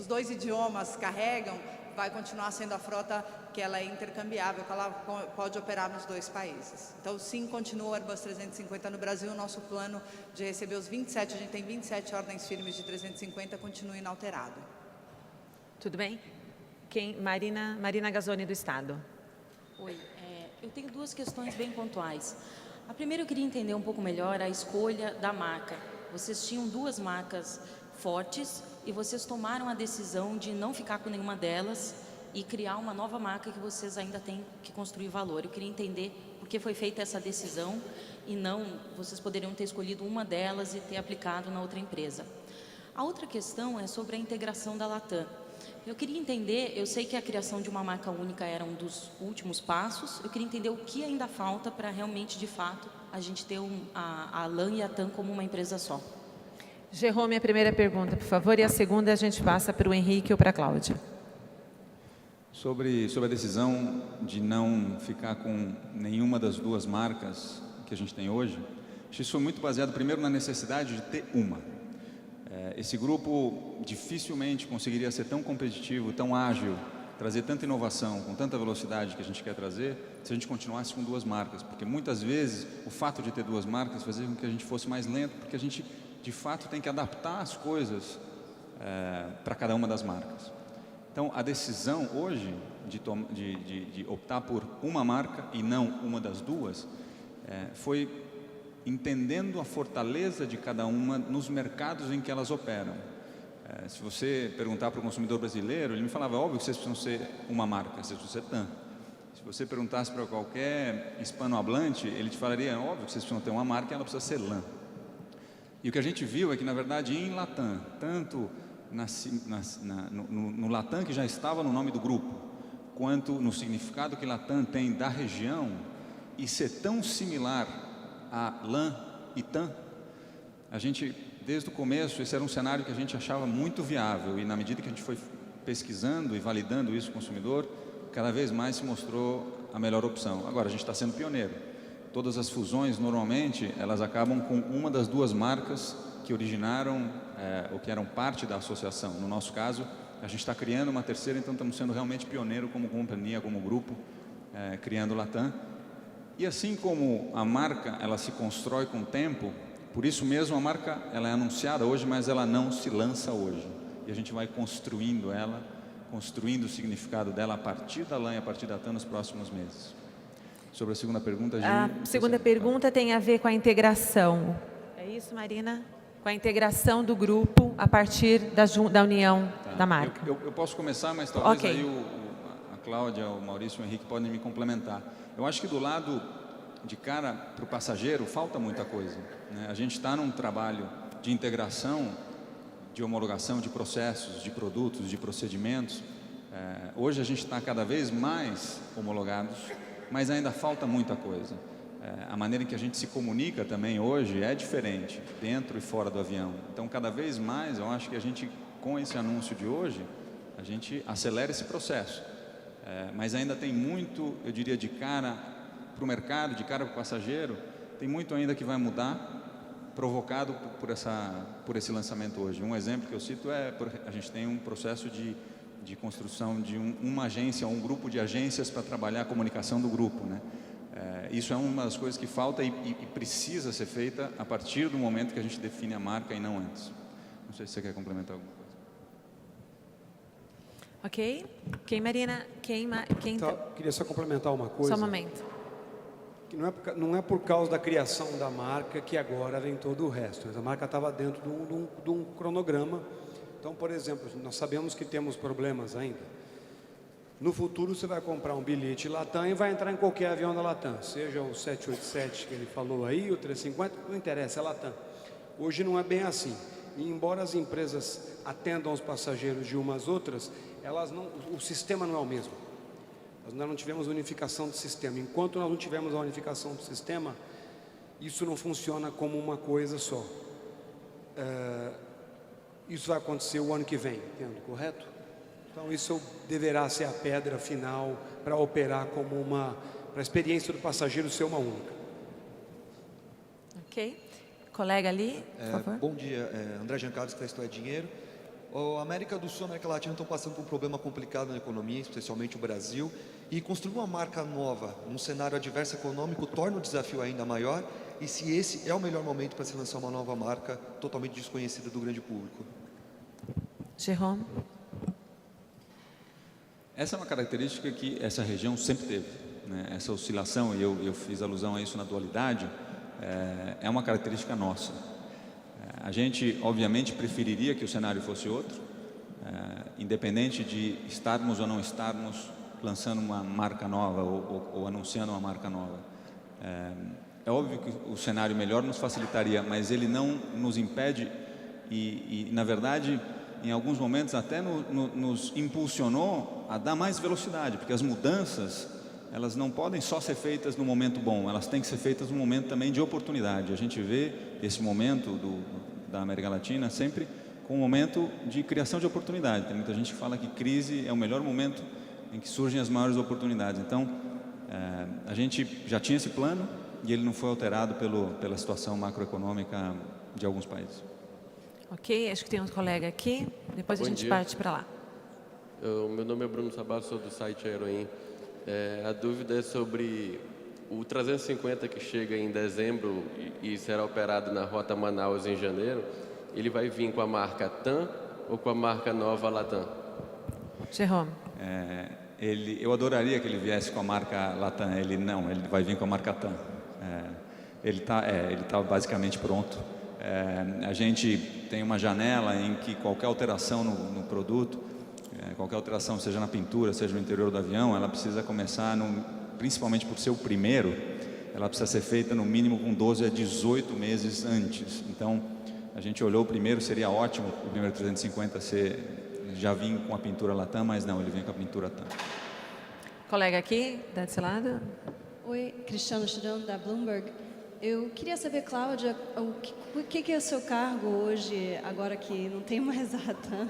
S1: dois idiomas carregam, vai continuar sendo a frota que ela é intercambiável, que ela pode operar nos dois países. Então, sim, continua o Airbus 350 no Brasil. O nosso plano de receber os 27, a gente tem 27 ordens firmes de 350, continua inalterado.
S5: Tudo bem? Marina Gazzoni, do Estado.
S7: Oi, eu tenho duas questões bem pontuais. A primeira, eu queria entender um pouco melhor a escolha da marca. Vocês tinham duas marcas fortes e vocês tomaram a decisão de não ficar com nenhuma delas e criar uma nova marca que vocês ainda têm que construir valor. Eu queria entender por que foi feita essa decisão e não, vocês poderiam ter escolhido uma delas e ter aplicado na outra empresa. A outra questão é sobre a integração da LATAM. Eu queria entender, eu sei que a criação de uma marca única era um dos últimos passos, eu queria entender o que ainda falta para realmente, de fato, a gente ter a LAN e a TAM como uma empresa só.
S5: Jerome, a primeira pergunta, por favor, e a segunda a gente passa para o Henrique ou para a Cláudia.
S4: Sobre a decisão de não ficar com nenhuma das duas marcas que a gente tem hoje, isso foi muito baseado primeiro na necessidade de ter uma. Esse grupo dificilmente conseguiria ser tão competitivo, tão ágil, trazer tanta inovação, com tanta velocidade que a gente quer trazer, se a gente continuasse com duas marcas, porque muitas vezes o fato de ter duas marcas fazia com que a gente fosse mais lento, porque a gente de fato tem que adaptar as coisas para cada uma das marcas. Então, a decisão hoje de optar por uma marca e não uma das duas foi entendendo a fortaleza de cada uma nos mercados em que elas operam. Se você perguntar para o consumidor brasileiro, ele me falava, óbvio que vocês precisam ser uma marca, vocês precisam ser TAM. Se você perguntasse para qualquer hispanohablante, ele te falaria, óbvio que vocês precisam ter uma marca e ela precisa ser LAN. E o que a gente viu é que, na verdade, em LATAM, tanto no LATAM, que já estava no nome do grupo, quanto no significado que LATAM tem da região, e ser tão similar a LAN e TAM, a gente, desde o começo, esse era um cenário que a gente achava muito viável, e na medida que a gente foi pesquisando e validando isso com o consumidor, cada vez mais se mostrou a melhor opção. Agora, a gente está sendo pioneiro. Todas as fusões, normalmente, elas acabam com uma das duas marcas que originaram ou que eram parte da associação. No nosso caso, a gente está criando uma terceira, então estamos sendo realmente pioneiro como companhia, como grupo, criando o LATAM. E assim como a marca, ela se constrói com o tempo, por isso mesmo a marca, ela é anunciada hoje, mas ela não se lança hoje. E a gente vai construindo ela, construindo o significado dela a partir da LAN e a partir da TAM nos próximos meses. Sobre a segunda pergunta,
S5: a segunda pergunta tem a ver com a integração. É isso, Marina? Com a integração do grupo a partir da união da marca.
S4: Eu posso começar, mas talvez aí a Cláudia, o Maurício e o Henrique podem me complementar. Eu acho que do lado de cara para o passageiro, falta muita coisa, né? A gente está num trabalho de integração, de homologação de processos, de produtos, de procedimentos. Hoje a gente está cada vez mais homologados, mas ainda falta muita coisa. A maneira em que a gente se comunica também hoje é diferente, dentro e fora do avião. Então, cada vez mais, eu acho que a gente, com esse anúncio de hoje, a gente acelera esse processo. Mas ainda tem muito, eu diria, de cara para o mercado, de cara para o passageiro, tem muito ainda que vai mudar, provocado por esse lançamento hoje. Um exemplo que eu cito a gente tem um processo de construção de uma agência, um grupo de agências para trabalhar a comunicação do grupo, né? Isso é uma das coisas que falta e precisa ser feita a partir do momento que a gente define a marca e não antes. Não sei se você quer complementar alguma coisa.
S5: Ok. Quem, Marina?
S2: Queria só complementar uma coisa.
S5: Só um momento.
S2: Que não é por causa da criação da marca que agora vem todo o resto. Mas a marca estava dentro de um cronograma. Então, por exemplo, nós sabemos que temos problemas ainda. No futuro, você vai comprar um bilhete Latam e vai entrar em qualquer avião da Latam, seja o 787 que ele falou aí, o 350, não interessa, é Latam. Hoje não é bem assim. E embora as empresas atendam os passageiros de umas outras, o sistema não é o mesmo. Nós não tivemos unificação do sistema. Enquanto nós não tivermos a unificação do sistema, isso não funciona como uma coisa só. Isso vai acontecer o ano que vem, entendo, correto? Então isso deverá ser a pedra final para operar como para a experiência do passageiro ser uma única.
S5: Ok. Colega ali, por favor.
S8: Bom dia, André Giancarlo, que Isto é Dinheiro. A América do Sul e a América Latina estão passando por um problema complicado na economia, especialmente o Brasil, e construir uma marca nova num cenário adverso econômico torna o desafio ainda maior, e se esse é o melhor momento para se lançar uma nova marca totalmente desconhecida do grande público.
S5: Jerome.
S4: Essa é uma característica que essa região sempre teve, né? Essa oscilação, e eu fiz alusão a isso na dualidade, é uma característica nossa. A gente, obviamente, preferiria que o cenário fosse outro, independente de estarmos ou não estarmos lançando uma marca nova ou anunciando uma marca nova. É óbvio que o cenário melhor nos facilitaria, mas ele não nos impede e na verdade, em alguns momentos até nos impulsionou a dar mais velocidade, porque as mudanças, elas não podem só ser feitas no momento bom, elas têm que ser feitas no momento também de oportunidade. A gente vê esse momento da América Latina sempre com um momento de criação de oportunidade. Tem muita gente que fala que crise é o melhor momento em que surgem as maiores oportunidades. Então, a gente já tinha esse plano e ele não foi alterado pela situação macroeconômica de alguns países.
S5: Ok, acho que tem um colega aqui, depois a gente parte para lá.
S9: Meu nome é Bruno Sabato, sou do site Aeroin. A dúvida é sobre o 350 que chega em dezembro e será operado na rota Manaus em janeiro. Ele vai vir com a marca TAM ou com a marca nova Latam?
S5: Jerome.
S4: Eu adoraria que ele viesse com a marca Latam. Ele vai vir com a marca TAM. Ele tá basicamente pronto. A gente tem uma janela em que qualquer alteração no produto, qualquer alteração, seja na pintura, seja no interior do avião, ela precisa começar, principalmente por ser o primeiro, ela precisa ser feita no mínimo com 12 a 18 meses antes. Então, a gente olhou o primeiro, seria ótimo o primeiro 350 já vir com a pintura Latam, mas não, ele vem com a pintura TAM.
S5: Colega aqui, desse lado.
S10: Oi, Cristiano Chirão, da Bloomberg. Eu queria saber, Cláudia, o que é o seu cargo hoje, agora que não tem mais a TAM?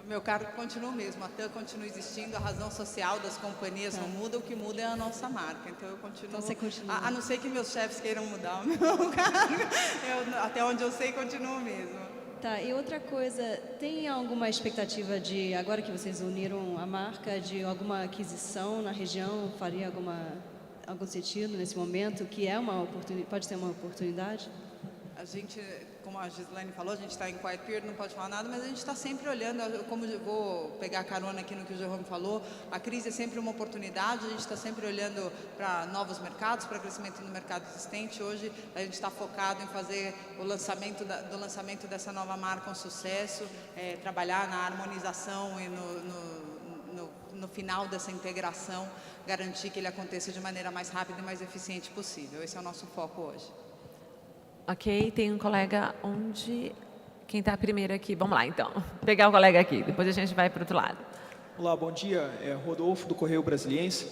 S1: Meu cargo continua o mesmo, a TAM continua existindo, a razão social das companhias não muda, o que muda é a nossa marca. Então eu continuo.
S10: Então você continua.
S1: A não ser que meus chefes queiram mudar o meu cargo, até onde eu sei, continuo mesmo.
S10: Tá, e outra coisa, tem alguma expectativa de, agora que vocês uniram a marca, de alguma aquisição na região? Faria algum sentido nesse momento, que é pode ser uma oportunidade?
S1: A gente, como a Gislaine falou, a gente está em quiet period, não pode falar nada, mas a gente está sempre olhando, como eu vou pegar carona aqui no que o Jerome falou, a crise é sempre uma oportunidade, a gente está sempre olhando para novos mercados, para crescimento no mercado existente. Hoje a gente está focado em fazer o lançamento do lançamento dessa nova marca um sucesso, trabalhar na harmonização e no final dessa integração, garantir que ele aconteça de maneira mais rápida e mais eficiente possível. Esse é o nosso foco hoje.
S5: Ok, tem um colega onde... Quem está primeiro aqui? Vamos lá, então. Pegar o colega aqui, depois a gente vai para o outro lado.
S11: Olá, bom dia. Rodolfo, do Correio Brasiliense.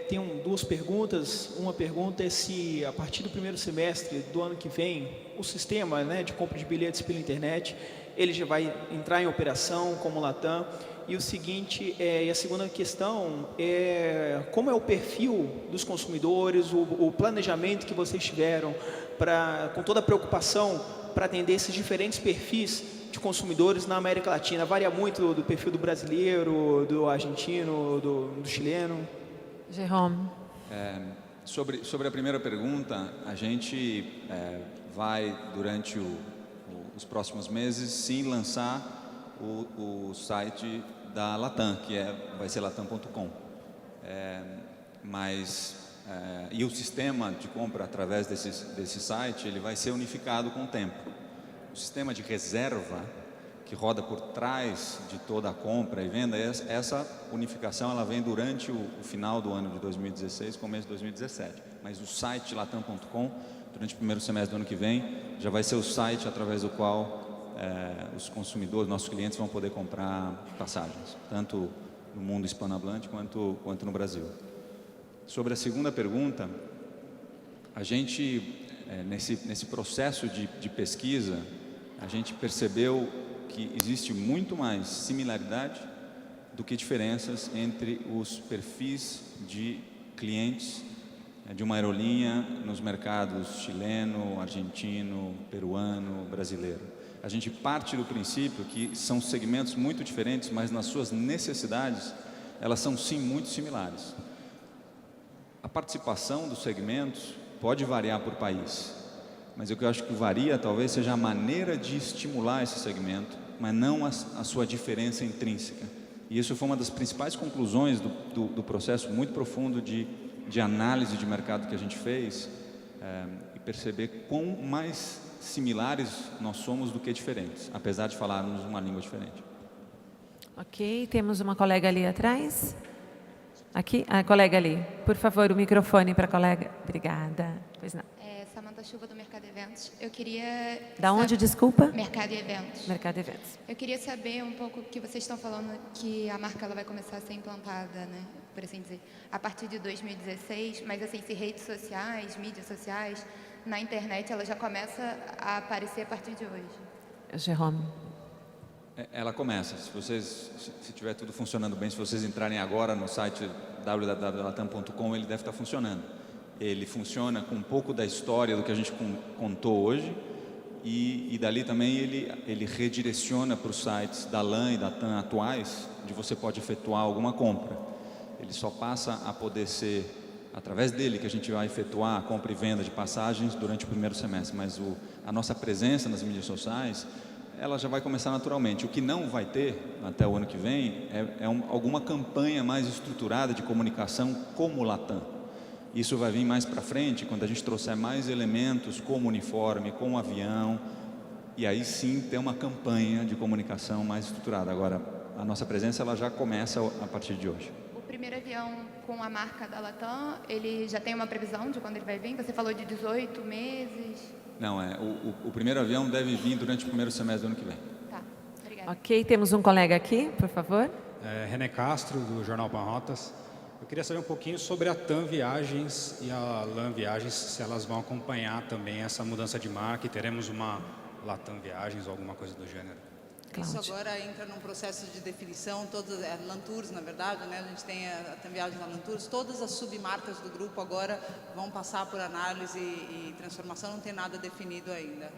S11: Tenho duas perguntas. Uma pergunta é se, a partir do primeiro semestre do ano que vem, o sistema, né, de compra de bilhetes pela internet, ele já vai entrar em operação como Latam. E o seguinte, e a segunda questão é como é o perfil dos consumidores, o planejamento que vocês tiveram com toda a preocupação para atender esses diferentes perfis de consumidores na América Latina. Varia muito do perfil do brasileiro, do argentino, do chileno.
S5: Jerome.
S4: Sobre a primeira pergunta, a gente vai, durante os próximos meses, sim, lançar o site da Latam, que vai ser latam.com. E o sistema de compra através desse site, ele vai ser unificado com o tempo. O sistema de reserva, que roda por trás de toda a compra e venda, essa unificação ela vem durante o final do ano de 2016, começo de 2017. Mas o site latam.com, durante o primeiro semestre do ano que vem, já vai ser o site através do qual os consumidores, nossos clientes, vão poder comprar passagens, tanto no mundo hispanohablante quanto no Brasil. Sobre a segunda pergunta, a gente, nesse processo de pesquisa, a gente percebeu que existe muito mais similaridade do que diferenças entre os perfis de clientes de uma aerolinha nos mercados chileno, argentino, peruano, brasileiro. A gente parte do princípio que são segmentos muito diferentes, mas nas suas necessidades, elas são sim muito similares. A participação dos segmentos pode variar por país, mas o que eu acho que varia talvez seja a maneira de estimular esse segmento, mas não a sua diferença intrínseca. E isso foi uma das principais conclusões do processo muito profundo de análise de mercado que a gente fez, e perceber quão mais similares nós somos do que diferentes, apesar de falarmos uma língua diferente.
S5: Ok, temos uma colega ali atrás. Aqui, a colega ali. Por favor, o microfone para a colega. Obrigada. Pois não.
S12: Samanta Chuva, do Mercado Eventos. Eu queria...
S5: Da onde, desculpa?
S12: Mercado Eventos.
S5: Mercado Eventos.
S12: Eu queria saber um pouco que vocês estão falando que a marca ela vai começar a ser implantada, né, por assim dizer, a partir de 2016, mas assim, se redes sociais, mídias sociais, na internet, ela já começa a aparecer a partir de hoje.
S5: Jerome.
S4: Ela começa. Se tiver tudo funcionando bem, se vocês entrarem agora no site www.latam.com, ele deve estar funcionando. Ele funciona com um pouco da história do que a gente contou hoje e dali também ele redireciona para os sites da LAN e da TAM atuais, onde você pode efetuar alguma compra. Ele só passa a poder ser, através dele, que a gente vai efetuar a compra e venda de passagens durante o primeiro semestre, mas a nossa presença nas mídias sociais, ela já vai começar naturalmente. O que não vai ter até o ano que vem alguma campanha mais estruturada de comunicação como o Latam. Isso vai vir mais para frente, quando a gente trouxer mais elementos como uniforme, como avião, e aí sim ter uma campanha de comunicação mais estruturada. Agora, a nossa presença ela já começa a partir de hoje.
S12: O primeiro avião com a marca da Latam, ele já tem uma previsão de quando ele vai vir? Você falou de 18 meses?
S4: Não, o primeiro avião deve vir durante o primeiro semestre do ano que vem.
S12: Tá, obrigada.
S5: Ok, temos um colega aqui, por favor.
S13: René Castro, do Jornal Panrotas. Eu queria saber um pouquinho sobre a TAM Viagens e a LAN Viagens, se elas vão acompanhar também essa mudança de marca e teremos uma Latam Viagens ou alguma coisa do gênero.
S1: Isso agora entra num processo de definição, todas as LAN Tours, na verdade, né? A gente tem a TAM Viagens na LAN Tours, todas as submarcas do grupo agora vão passar por análise e transformação, não tem nada definido ainda.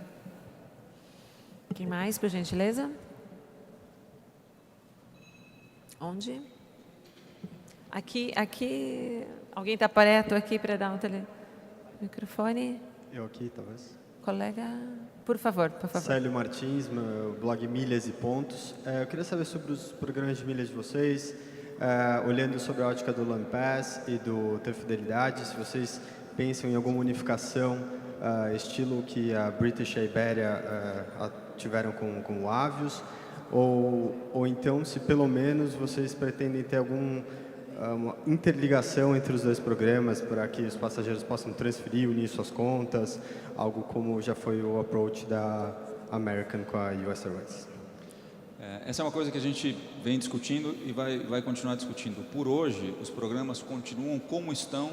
S5: Quem mais, por gentileza? Onde? Aqui, alguém está perto aqui para dar um microfone?
S14: Eu aqui, talvez.
S5: Colega, por favor.
S14: Célio Martins, meu blog Milhas e Pontos. Eu queria saber sobre os programas de milhas de vocês, olhando sobre a ótica do LAN Pass e do Ter Fidelidade, se vocês pensam em alguma unificação, estilo que a British e a Iberia tiveram com o Avios, Ou então, se pelo menos vocês pretendem ter alguma interligação entre os dois programas para que os passageiros possam transferir, unir suas contas, algo como já foi o approach da American com a US Airways.
S4: Essa é uma coisa que a gente vem discutindo e vai continuar discutindo. Por hoje, os programas continuam como estão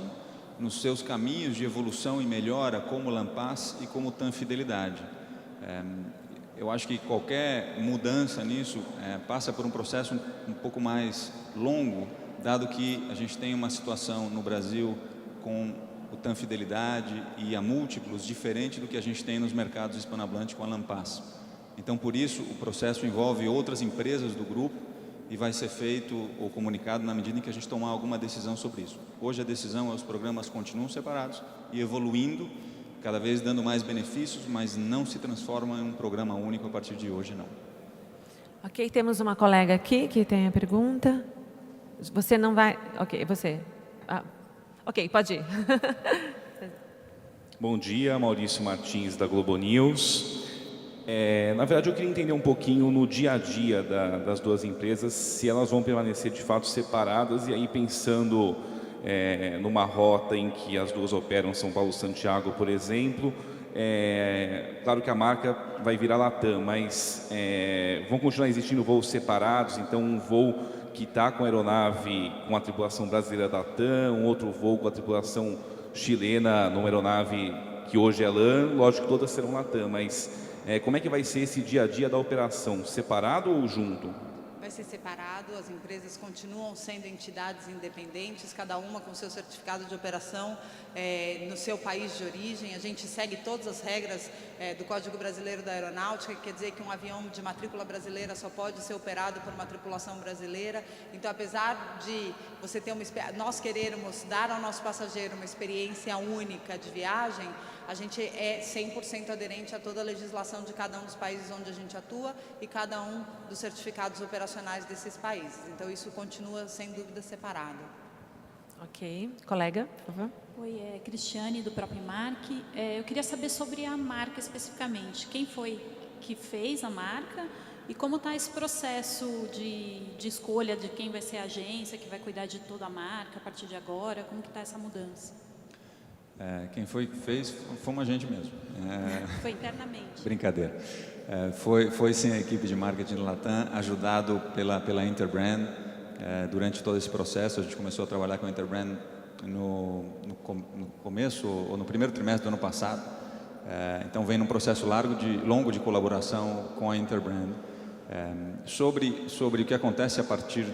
S4: nos seus caminhos de evolução e melhora, como o LAMPAS e como o TAM Fidelidade. Eu acho que qualquer mudança nisso passa por um processo um pouco mais longo, dado que a gente tem uma situação no Brasil com o TAM Fidelidade e a múltiplos diferente do que a gente tem nos mercados hispano-atlânticos com a LAMPAS. Então, por isso, o processo envolve outras empresas do grupo e vai ser feito ou comunicado na medida em que a gente tomar alguma decisão sobre isso. Hoje a decisão é os programas continuam separados e evoluindo, cada vez dando mais benefícios, mas não se transforma em um programa único a partir de hoje, não.
S5: Ok, temos uma colega aqui que tem a pergunta. Você não vai... Ok, você. Ok, pode ir.
S15: Bom dia, Maurício Martins, da Globo News. Na verdade, eu queria entender um pouquinho no dia a dia das duas empresas, se elas vão permanecer de fato separadas, e aí pensando numa rota em que as duas operam, São Paulo-Santiago, por exemplo, claro que a marca vai virar Latam, mas vão continuar existindo voos separados, então um voo que está com a aeronave com a tripulação brasileira da TAM, um outro voo com a tripulação chilena numa aeronave que hoje é LAN, lógico que todas serão Latam, mas como é que vai ser esse dia a dia da operação, separado ou junto?
S1: Vai ser separado, as empresas continuam sendo entidades independentes, cada uma com seu certificado de operação no seu país de origem. A gente segue todas as regras do Código Brasileiro da Aeronáutica, que quer dizer que um avião de matrícula brasileira só pode ser operado por uma tripulação brasileira. Então, apesar de você ter nós querermos dar ao nosso passageiro uma experiência única de viagem, a gente é 100% aderente a toda a legislação de cada um dos países onde a gente atua e cada um dos certificados operacionais desses países. Então, isso continua, sem dúvida, separado.
S5: Ok. Colega, por favor.
S16: Oi, Cristiane, do próprio Marc. Eu queria saber sobre a marca especificamente. Quem foi que fez a marca e como está esse processo de escolha de quem vai ser a agência, que vai cuidar de toda a marca a partir de agora? Como que está essa mudança?
S4: Quem foi que fez fomos a gente mesmo.
S16: Foi internamente.
S4: Brincadeira. Foi sim a equipe de marketing do Latam, ajudado pela Interbrand. Durante todo esse processo, a gente começou a trabalhar com a Interbrand no começo, ou no primeiro trimestre do ano passado. Então, vem num processo longo de colaboração com a Interbrand. Sobre o que acontece a partir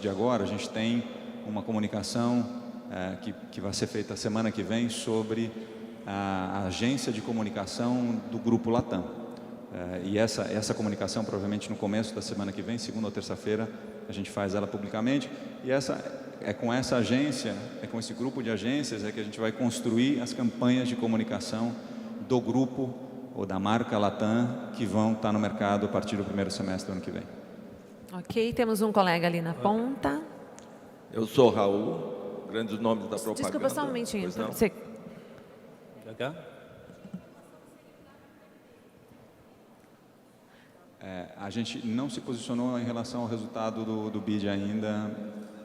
S4: de agora, a gente tem uma comunicação que vai ser feita a semana que vem sobre a agência de comunicação do Grupo Latam. E essa comunicação, provavelmente no começo da semana que vem, segunda ou terça-feira, a gente faz ela publicamente. E com essa agência, com esse grupo de agências, que a gente vai construir as campanhas de comunicação do grupo ou da marca Latam que vão estar no mercado a partir do primeiro semestre do ano que vem.
S5: Ok, temos um colega ali na ponta.
S17: Eu sou Raul. Grandes nomes da propaganda.
S5: Desculpa, só um momentinho.
S17: Você...
S4: A gente não se posicionou em relação ao resultado do BID ainda.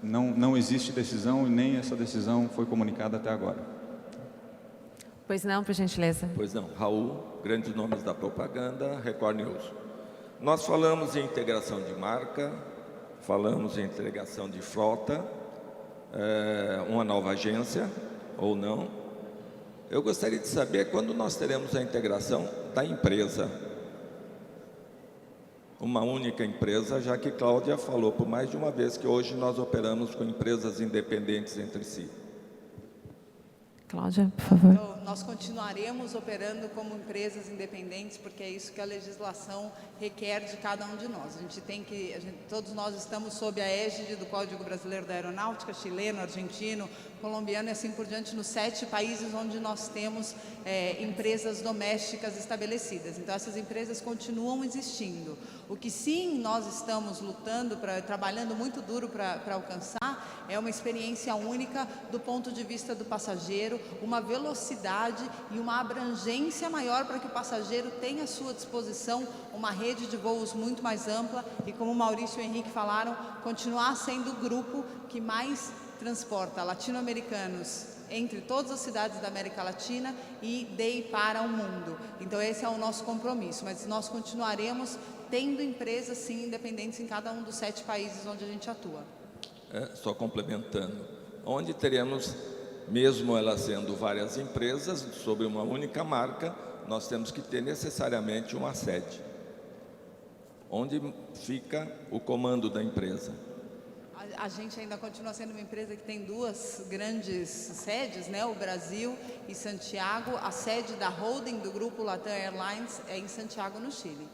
S4: Não existe decisão e nem essa decisão foi comunicada até agora.
S5: Pois não, por gentileza.
S17: Pois não. Raul, grandes nomes da propaganda, Record News. Nós falamos em integração de marca, falamos em integração de frota, uma nova agência ou não. Eu gostaria de saber quando nós teremos a integração da empresa, uma única empresa, já que Cláudia falou por mais de uma vez que hoje nós operamos com empresas independentes entre si.
S5: Cláudia, por favor.
S1: Então, nós continuaremos operando como empresas independentes, porque é isso que a legislação requer de cada um de nós. Todos nós estamos sob a égide do Código Brasileiro da Aeronáutica, chileno, argentino, colombiano e assim por diante, nos 7 países onde nós temos empresas domésticas estabelecidas. Então, essas empresas continuam existindo. O que sim nós estamos lutando, trabalhando muito duro para alcançar, é uma experiência única do ponto de vista do passageiro, uma velocidade e uma abrangência maior para que o passageiro tenha à sua disposição uma rede de voos muito mais ampla e, como o Maurício e o Henrique falaram, continuar sendo o grupo que mais transporta latino-americanos entre todas as cidades da América Latina e para o mundo. Então esse é o nosso compromisso, mas nós continuaremos tendo empresas sim independentes em cada um dos 7 países onde a gente atua.
S17: Só complementando, onde teremos, mesmo elas sendo várias empresas, sobre uma única marca, nós temos que ter necessariamente uma sede. Onde fica o comando da empresa?
S1: A gente ainda continua sendo uma empresa que tem 2 grandes sedes, né? O Brasil e Santiago. A sede da holding do grupo Latam Airlines é em Santiago, no Chile.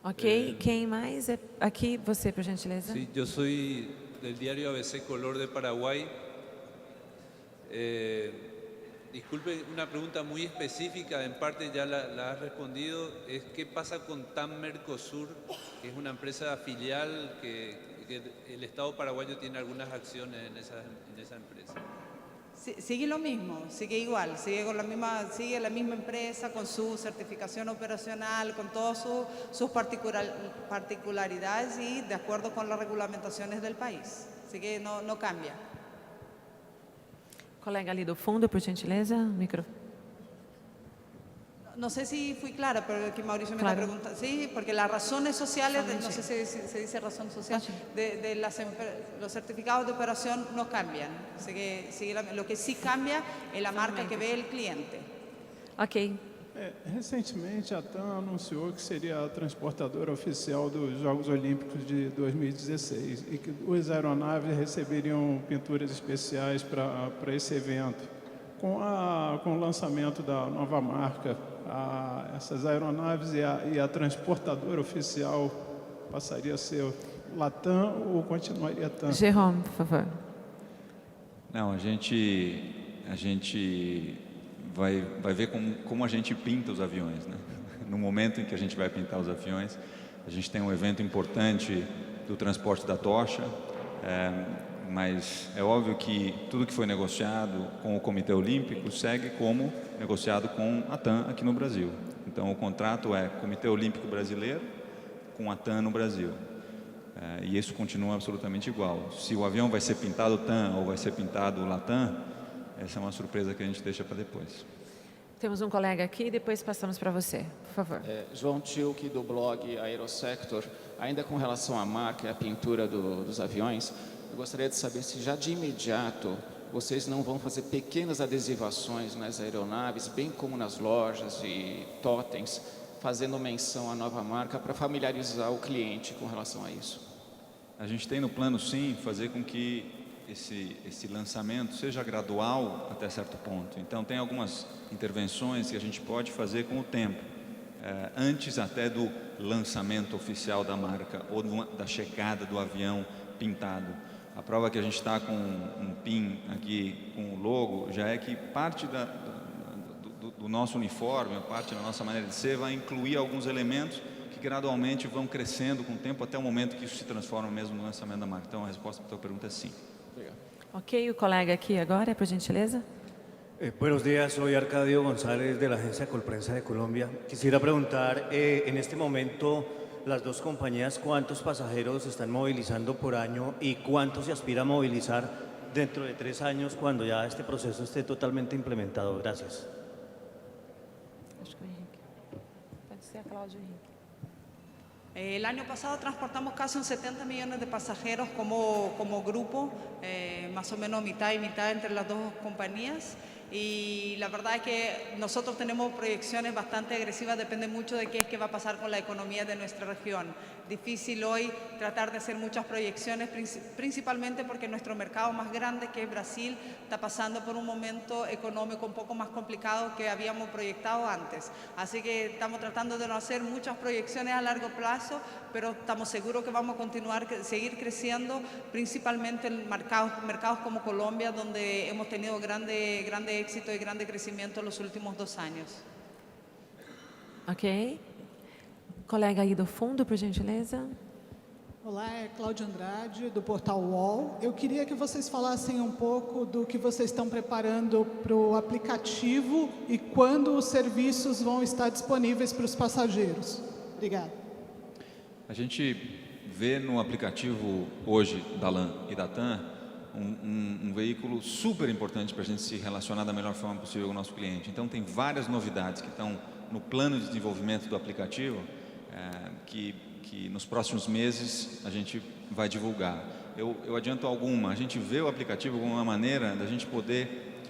S5: Ok, quem mais? Aqui, você, por gentileza.
S18: Sí, yo soy del diario ABC Color de Paraguay. Disculpe, una pregunta muy específica, en parte ya la has respondido, es qué pasa con TAM Mercosur, que es una empresa filial que el Estado paraguayo tiene algunas acciones en esa empresa.
S1: Sigue lo mismo, sigue igual, sigue la misma empresa con su certificación operacional, con todas sus particularidades y de acuerdo con las regulamentaciones del país. Sigue, no cambia.
S5: Colega ali do fundo, por gentileza, microfone.
S1: No sé si fui clara, pero que Mauricio me
S5: Claro.
S1: está preguntando. Sí, porque las razones sociales, no sé si se dice razón social, los certificados de operación no cambian. Lo que sí cambia es la marca que ve el cliente.
S5: Ok.
S6: Recentemente, a TAM anunciou que seria a transportadora oficial dos Jogos Olímpicos de 2016 e que 2 aeronaves receberiam pinturas especiais para esse evento. Com o lançamento da nova marca, essas aeronaves e a transportadora oficial passaria a ser Latam ou continuaria TAM?
S5: Jerome, por favor.
S4: Não, a gente vai ver como a gente pinta os aviões, né? No momento em que a gente vai pintar os aviões, a gente tem um evento importante do transporte da tocha, mas é óbvio que tudo que foi negociado com o Comitê Olímpico segue como negociado com a TAM aqui no Brasil. Então o contrato é Comitê Olímpico Brasileiro com a TAM no Brasil. E isso continua absolutamente igual. Se o avião vai ser pintado TAM ou vai ser pintado Latam, essa é uma surpresa que a gente deixa para depois.
S5: Temos um colega aqui, depois passamos para você, por favor.
S19: João Tilke, do blog Aerosector. Ainda com relação à marca e à pintura dos aviões, eu gostaria de saber se já de imediato vocês não vão fazer pequenas adesivações nas aeronaves, bem como nas lojas e totens, fazendo menção à nova marca para familiarizar o cliente com relação a isso.
S4: A gente tem no plano, sim, fazer com que esse lançamento seja gradual até certo ponto. Então, tem algumas intervenções que a gente pode fazer com o tempo, antes até do lançamento oficial da marca ou da chegada do avião pintado. A prova que a gente está com um pin aqui com o logo já é que parte do nosso uniforme, parte da nossa maneira de ser, vai incluir alguns elementos que gradualmente vão crescendo com o tempo até o momento que isso se transforma mesmo no lançamento da marca. Então, a resposta para a tua pergunta é sim.
S5: Ok, o colega aqui agora, por gentileza.
S20: Buenos días, soy Arcadio González de la agencia Colprensa de Colombia. Quisiera preguntar, en este momento, las 2 compañías, ¿cuántos pasajeros están movilizando por año y cuánto se aspira a movilizar dentro de 3 años cuando ya este proceso esté totalmente implementado? Gracias.
S5: Acho que o Henrique. Pode ser a Cláudia Henrique.
S1: El año pasado transportamos casi 70 millones de pasajeros como grupo, más o menos mitad y mitad entre las 2 compañías. Y la verdad es que nosotros tenemos proyecciones bastante agresivas, depende mucho de qué es que va a pasar con la economía de nuestra región. Difícil hoy tratar de hacer muchas proyecciones, principalmente porque nuestro mercado más grande, que es Brasil, está pasando por un momento económico un poco más complicado que habíamos proyectado antes. Así que estamos tratando de no hacer muchas proyecciones a largo plazo, pero estamos seguros que vamos a seguir creciendo, principalmente en mercados como Colombia, donde hemos tenido grande éxito y grande crecimiento en los últimos 2 años.
S5: Ok. Colega aí do fundo, por gentileza.
S21: Olá, é Cláudia Andrade, do portal UOL. Eu queria que vocês falassem um pouco do que vocês estão preparando para o aplicativo e quando os serviços vão estar disponíveis para os passageiros. Obrigada.
S4: A gente vê no aplicativo hoje da LAN e da TAM um veículo super importante para a gente se relacionar da melhor forma possível com o nosso cliente. Então, tem várias novidades que estão no plano de desenvolvimento do aplicativo que nos próximos meses a gente vai divulgar. Eu adianto alguma. A gente vê o aplicativo como uma maneira da gente poder,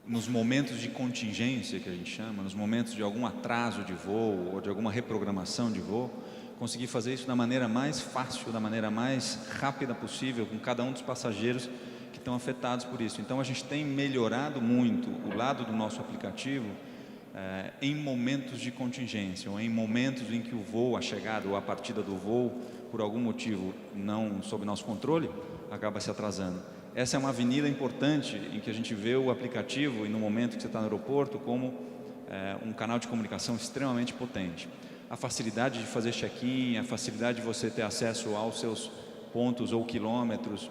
S4: nos momentos de contingência, que a gente chama, nos momentos de algum atraso de voo ou de alguma reprogramação de voo, conseguir fazer isso da maneira mais fácil, da maneira mais rápida possível, com cada um dos passageiros que estão afetados por isso. Então, a gente tem melhorado muito o lado do nosso aplicativo em momentos de contingência, ou em momentos em que o voo, a chegada ou a partida do voo, por algum motivo não sob nosso controle, acaba se atrasando. Essa é uma avenida importante em que a gente vê o aplicativo, e no momento que você está no aeroporto, como um canal de comunicação extremamente potente. A facilidade de fazer check-in, a facilidade de você ter acesso aos seus pontos ou quilômetros,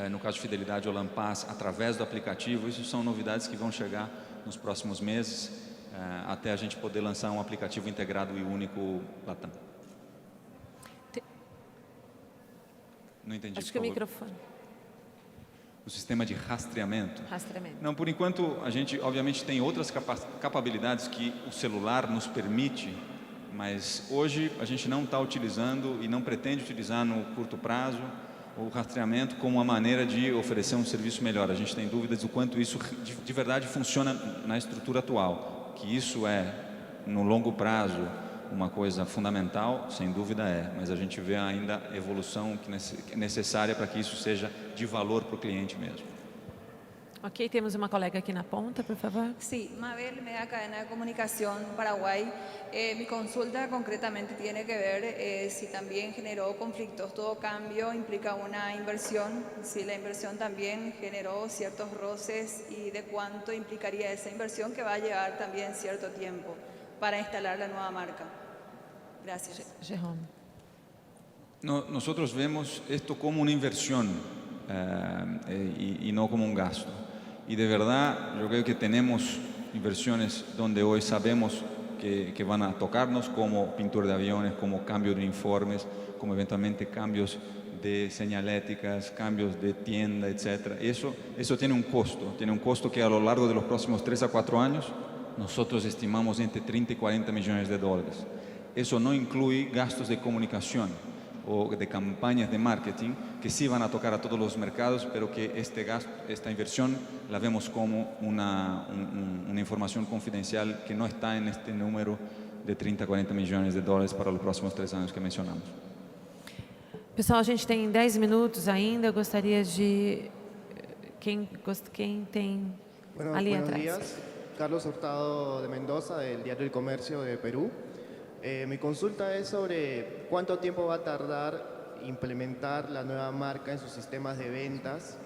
S4: no caso de Fidelidade ou LAMPAS, através do aplicativo, isso são novidades que vão chegar nos próximos meses, até a gente poder lançar um aplicativo integrado e único Latam. Não entendi.
S5: Acho que o microfone.
S4: O sistema de rastreamento.
S5: Rastreamento.
S4: Não, por enquanto, a gente obviamente tem outras capacidades que o celular nos permite, mas hoje a gente não está utilizando e não pretende utilizar no curto prazo o rastreamento como uma maneira de oferecer um serviço melhor. A gente tem dúvidas do quanto isso de verdade funciona na estrutura atual. Que isso é, no longo prazo, uma coisa fundamental, sem dúvida é, mas a gente vê ainda a evolução que é necessária para que isso seja de valor para o cliente mesmo.
S5: Ok, temos uma colega aqui na ponta, por favor.
S22: Sí, Mabel, Media Cadena de Comunicación, Paraguay. Mi consulta concretamente tiene que ver si también generó conflictos. Todo cambio implica una inversión, si la inversión también generó ciertos roces y de cuánto implicaría esa inversión que va a llevar también cierto tiempo para instalar la nueva marca. Gracias.
S5: Jerome.
S4: Nosotros vemos esto como una inversión y no como un gasto. Y de verdad, yo creo que tenemos inversiones donde hoy sabemos que van a tocarnos, como pintura de aviones, como cambio de uniformes, como eventualmente cambios de señaléticas, cambios de tienda, etc. Eso tiene un costo que a lo largo de los próximos 3 a 4 años nosotros estimamos entre 30 y 40 millones de dólares. Eso no incluye gastos de comunicación o de campañas de marketing que sí van a tocar a todos los mercados, pero que esta inversión la vemos como una información confidencial que no está en este número de 30 a 40 millones de dólares para los próximos 3 años que mencionamos.
S5: Pessoal, a gente tem 10 minutos ainda. Eu gostaria de... Quem tem ali
S23: buenos
S5: atrás?
S23: Días. Carlos Hurtado de Mendoza, del diario El Comercio de Perú. Mi consulta es sobre cuánto tiempo va a tardar implementar la nueva marca en sus sistemas de ventas,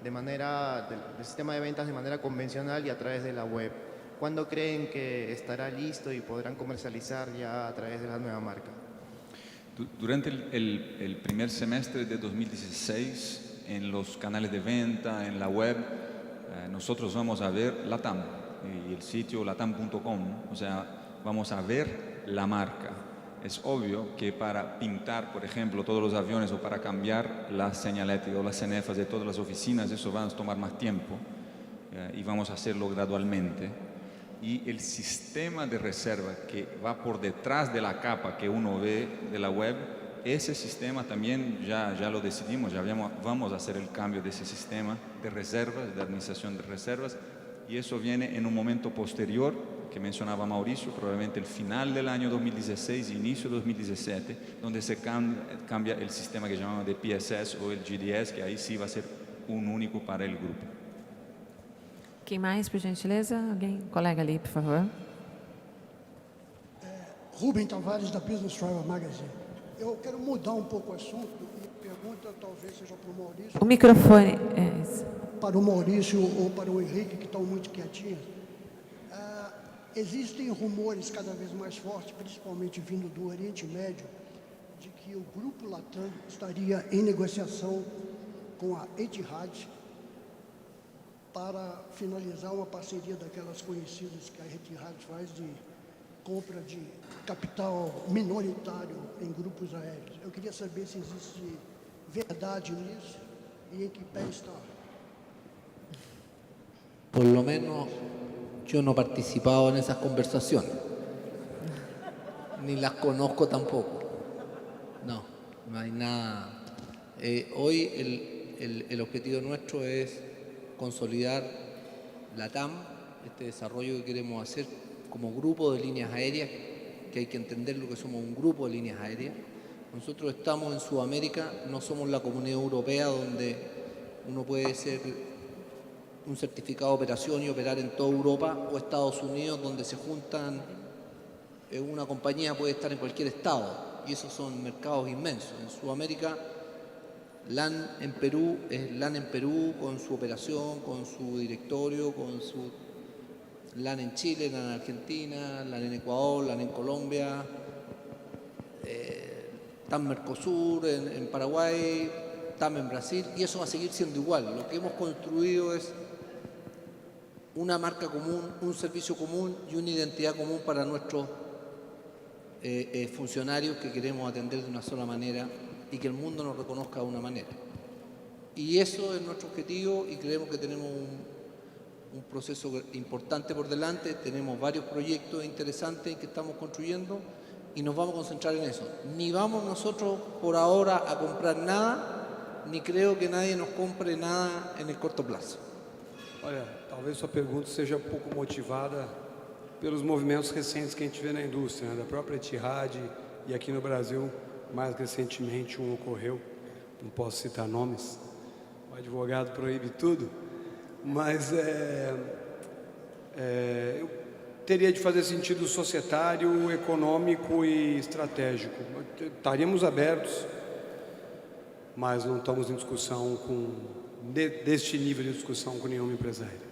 S23: del sistema de ventas de manera convencional y a través de la web. ¿Cuándo creen que estará listo y podrán comercializar ya a través de la nueva marca?
S4: Durante el primer semestre de 2016, en los canales de venta, en la web, nosotros vamos a ver LATAM y el sitio latam.com, o sea, vamos a ver la marca. Es obvio que para pintar, por ejemplo, todos los aviones o para cambiar la señalética o las cenefas de todas las oficinas, eso va a tomar más tiempo y vamos a hacerlo gradualmente. Y el sistema de reserva que va por detrás de la capa que uno ve de la web, ese sistema también ya lo decidimos, vamos a hacer el cambio de ese sistema de reservas, de administración de reservas, y eso viene en un momento posterior que mencionaba Mauricio, probablemente el final del año 2016 e inicio de 2017, donde se cambia el sistema que llamamos de PSS o el GDS, que ahí sí va a ser un único para el grupo.
S5: Quem mais, por gentileza? Alguém? Colega ali, por favor.
S24: Rubem Tavares, da Business Travel Magazine. Eu quero mudar um pouco o assunto e pergunta talvez seja para o Maurício.
S5: O microfone é esse.
S24: Para o Maurício ou para o Henrique, que estão muito quietinhos. Existem rumores cada vez mais fortes, principalmente vindo do Oriente Médio, de que o Grupo Latam estaria em negociação com a Etihad para finalizar uma parceria daquelas conhecidas que a Etihad faz de compra de capital minoritário em grupos aéreos. Eu queria saber se existe verdade nisso y en qué pé está.
S2: Por lo menos yo no he participado en esas conversaciones, ni las conozco tampoco. No, no hay nada. Hoy el objetivo nuestro es consolidar la TAM, este desarrollo que queremos hacer como grupo de líneas aéreas, que hay que entender lo que somos un grupo de líneas aéreas. Nosotros estamos en Sudamérica, no somos la Comunidad Europea donde uno puede ser un certificado de operación y operar en toda Europa, o Estados Unidos donde se juntan, una compañía puede estar en cualquier estado y esos son mercados inmensos. En Sudamérica, LAN en Perú es LAN en Perú con su operación, con su directorio, con su LAN en Chile, LAN en Argentina, LAN en Ecuador, LAN en Colombia, TAM Mercosur en Paraguay, TAM en Brasil, y eso va a seguir siendo igual. Lo que hemos construido es una marca común, un servicio común y una identidad común para nuestros funcionarios que queremos atender de una sola manera y que el mundo nos reconozca de una manera. Y eso es nuestro objetivo y creemos que tenemos un proceso importante por delante, tenemos varios proyectos interesantes que estamos construyendo y nos vamos a concentrar en eso. Ni vamos nosotros por ahora a comprar nada, ni creo que nadie nos compre nada en el corto plazo.
S3: Olha, talvez sua pergunta seja um pouco motivada pelos movimentos recentes que a gente vê na indústria, né? Da própria Etihad e aqui no Brasil, mais recentemente um ocorreu, não posso citar nomes, o advogado proíbe tudo, mas eu teria de fazer sentido societário, econômico e estratégico. Estaríamos abertos, mas não estamos em discussão deste nível de discussão com nenhuma empresária.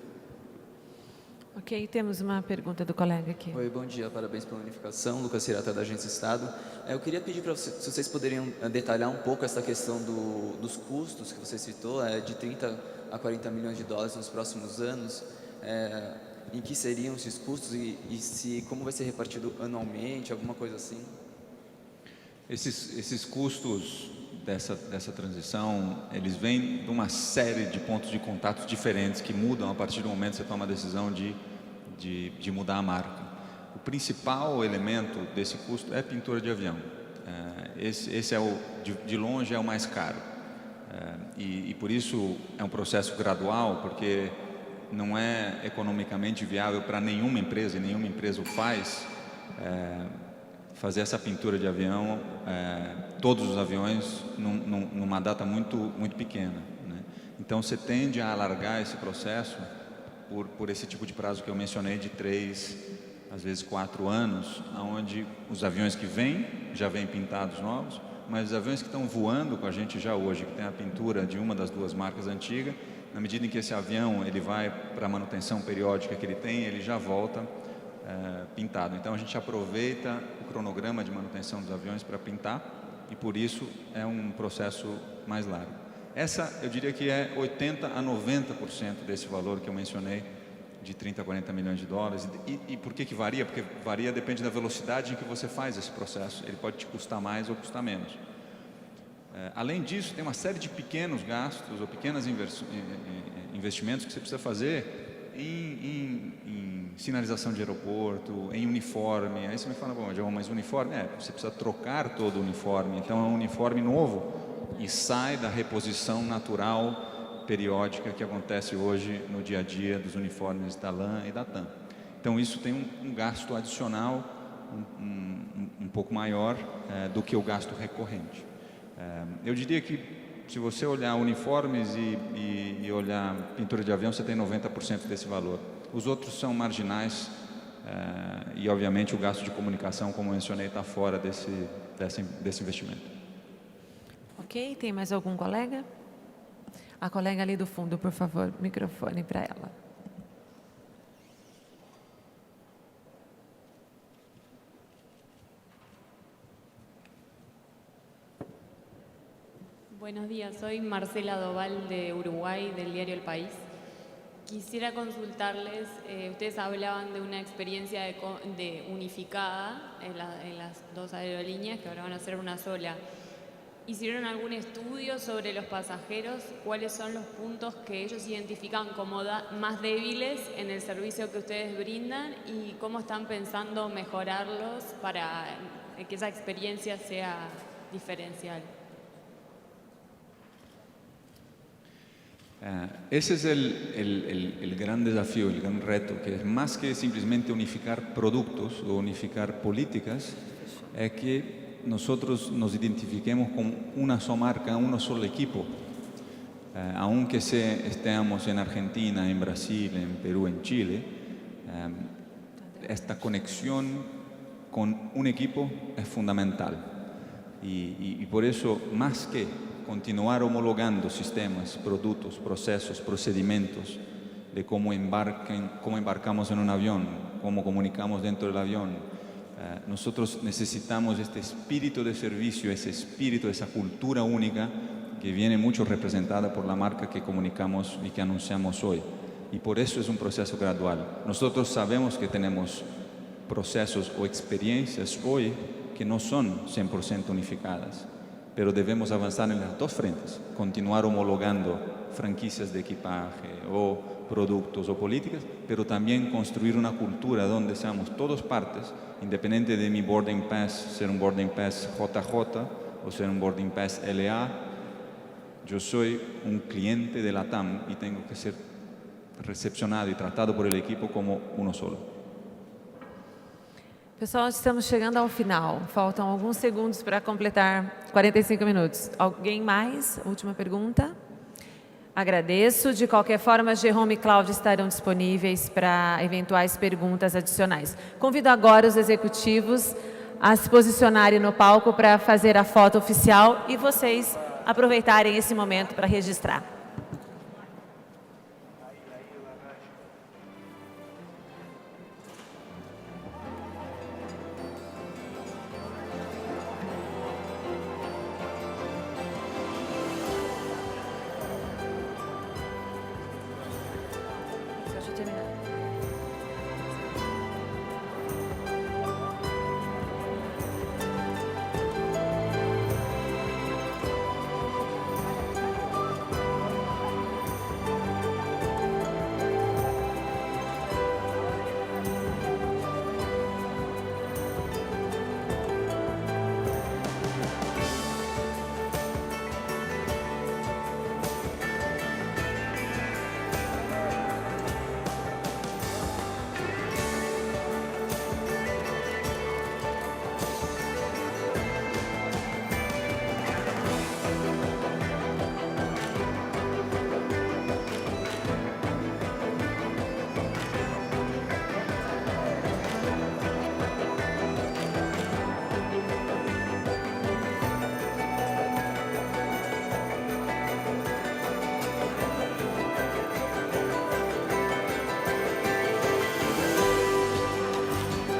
S5: Ok, temos uma pergunta do colega aqui.
S7: Oi, bom dia, parabéns pela unificação. Lucas Cirata, da Agência Estado. Eu queria pedir para vocês, se vocês poderiam detalhar um pouco essa questão dos custos que você citou, de 30 a 40 milhões de dólares nos próximos anos. Em que seriam esses custos e como vai ser repartido anualmente, alguma coisa assim?
S4: Esses custos dessa transição, eles vêm de uma série de pontos de contato diferentes que mudam a partir do momento que você toma a decisão de mudar a marca. O principal elemento desse custo é a pintura de avião. Esse é de longe é o mais caro. E por isso é um processo gradual, porque não é economicamente viável para nenhuma empresa, e nenhuma empresa o faz, fazer essa pintura de avião, todos os aviões, numa data muito pequena, né? Então, você tende a alargar esse processo por esse tipo de prazo que eu mencionei, de 3, às vezes 4 anos, onde os aviões que vêm, já vêm pintados novos, mas os aviões que estão voando com a gente já hoje, que tem a pintura de uma das duas marcas antigas, na medida em que esse avião ele vai para a manutenção periódica que ele tem, ele já volta pintado. Então a gente aproveita o cronograma de manutenção dos aviões para pintar e por isso é um processo mais largo. Essa eu diria que é 80 a 90% desse valor que eu mencionei, de 30 a 40 milhões de dólares. E por que varia? Porque varia, depende da velocidade em que você faz esse processo. Ele pode te custar mais ou custar menos. Além disso, tem uma série de pequenos gastos ou pequenos investimentos que você precisa fazer em sinalização de aeroporto, em uniforme. Aí você me fala, bom, João, mas uniforme? Você precisa trocar todo o uniforme. Então é um uniforme novo e sai da reposição natural periódica que acontece hoje no dia a dia dos uniformes da LAN e da TAM. Então isso tem um gasto adicional um pouco maior do que o gasto recorrente. Eu diria que se você olhar uniformes e olhar pintura de avião, você tem 90% desse valor. Os outros são marginais e, obviamente, o gasto de comunicação, como eu mencionei, está fora desse investimento.
S5: Ok, tem mais algum colega? A colega ali do fundo, por favor, microfone para ela.
S8: Buenos días, soy Marcela Doval de Uruguay, del diario El País. Quisiera consultarles, ustedes hablaban de una experiencia de unificada en las dos aerolíneas que ahora van a ser una sola. ¿Hicieron algún estudio sobre los pasajeros? ¿Cuáles son los puntos que ellos identifican como más débiles en el servicio que ustedes brindan y cómo están pensando mejorarlos para que esa experiencia sea diferencial?
S4: Ese es el gran desafío, el gran reto, que es más que simplemente unificar productos o unificar políticas, es que nosotros nos identifiquemos con una sola marca, un solo equipo. Aunque estemos en Argentina, en Brasil, en Perú, en Chile, esta conexión con un equipo es fundamental. Y por eso, más que continuar homologando sistemas, productos, procesos, procedimientos de cómo embarcamos en un avión, cómo comunicamos dentro del avión, nosotros necesitamos este espíritu de servicio, ese espíritu, esa cultura única que viene mucho representada por la marca que comunicamos y que anunciamos hoy. Y por eso es un proceso gradual. Nosotros sabemos que tenemos procesos o experiencias hoy que no son 100% unificadas, pero debemos avanzar en las dos frentes, continuar homologando franquicias de equipaje o productos o políticas, pero también construir una cultura donde seamos todos partes, independiente de mi boarding pass ser un boarding pass JJ o ser un boarding pass LA. Yo soy un cliente de la TAM y tengo que ser recepcionado y tratado por el equipo como uno solo.
S5: Pessoal, estamos chegando ao final. Faltam alguns segundos para completar 45 minutos. Alguém mais? Última pergunta. Agradeço. De qualquer forma, Jerome e Cláudia estarão disponíveis para eventuais perguntas adicionais. Convido agora os executivos a se posicionarem no palco para fazer a foto oficial e vocês aproveitarem esse momento para registrar.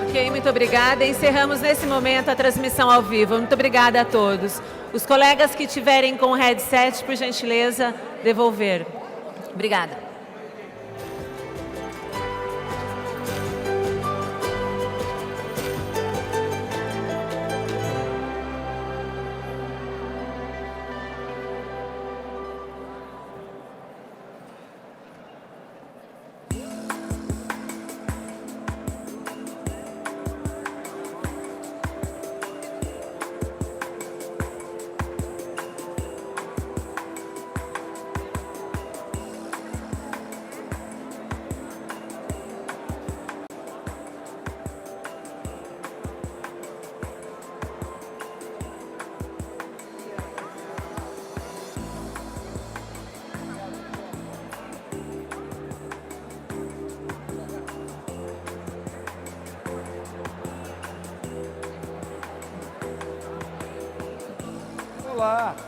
S5: Ok, muito obrigada. Encerramos nesse momento a transmissão ao vivo. Muito obrigada a todos. Os colegas que tiverem com o headset, por gentileza, devolver. Obrigada.
S9: Olá!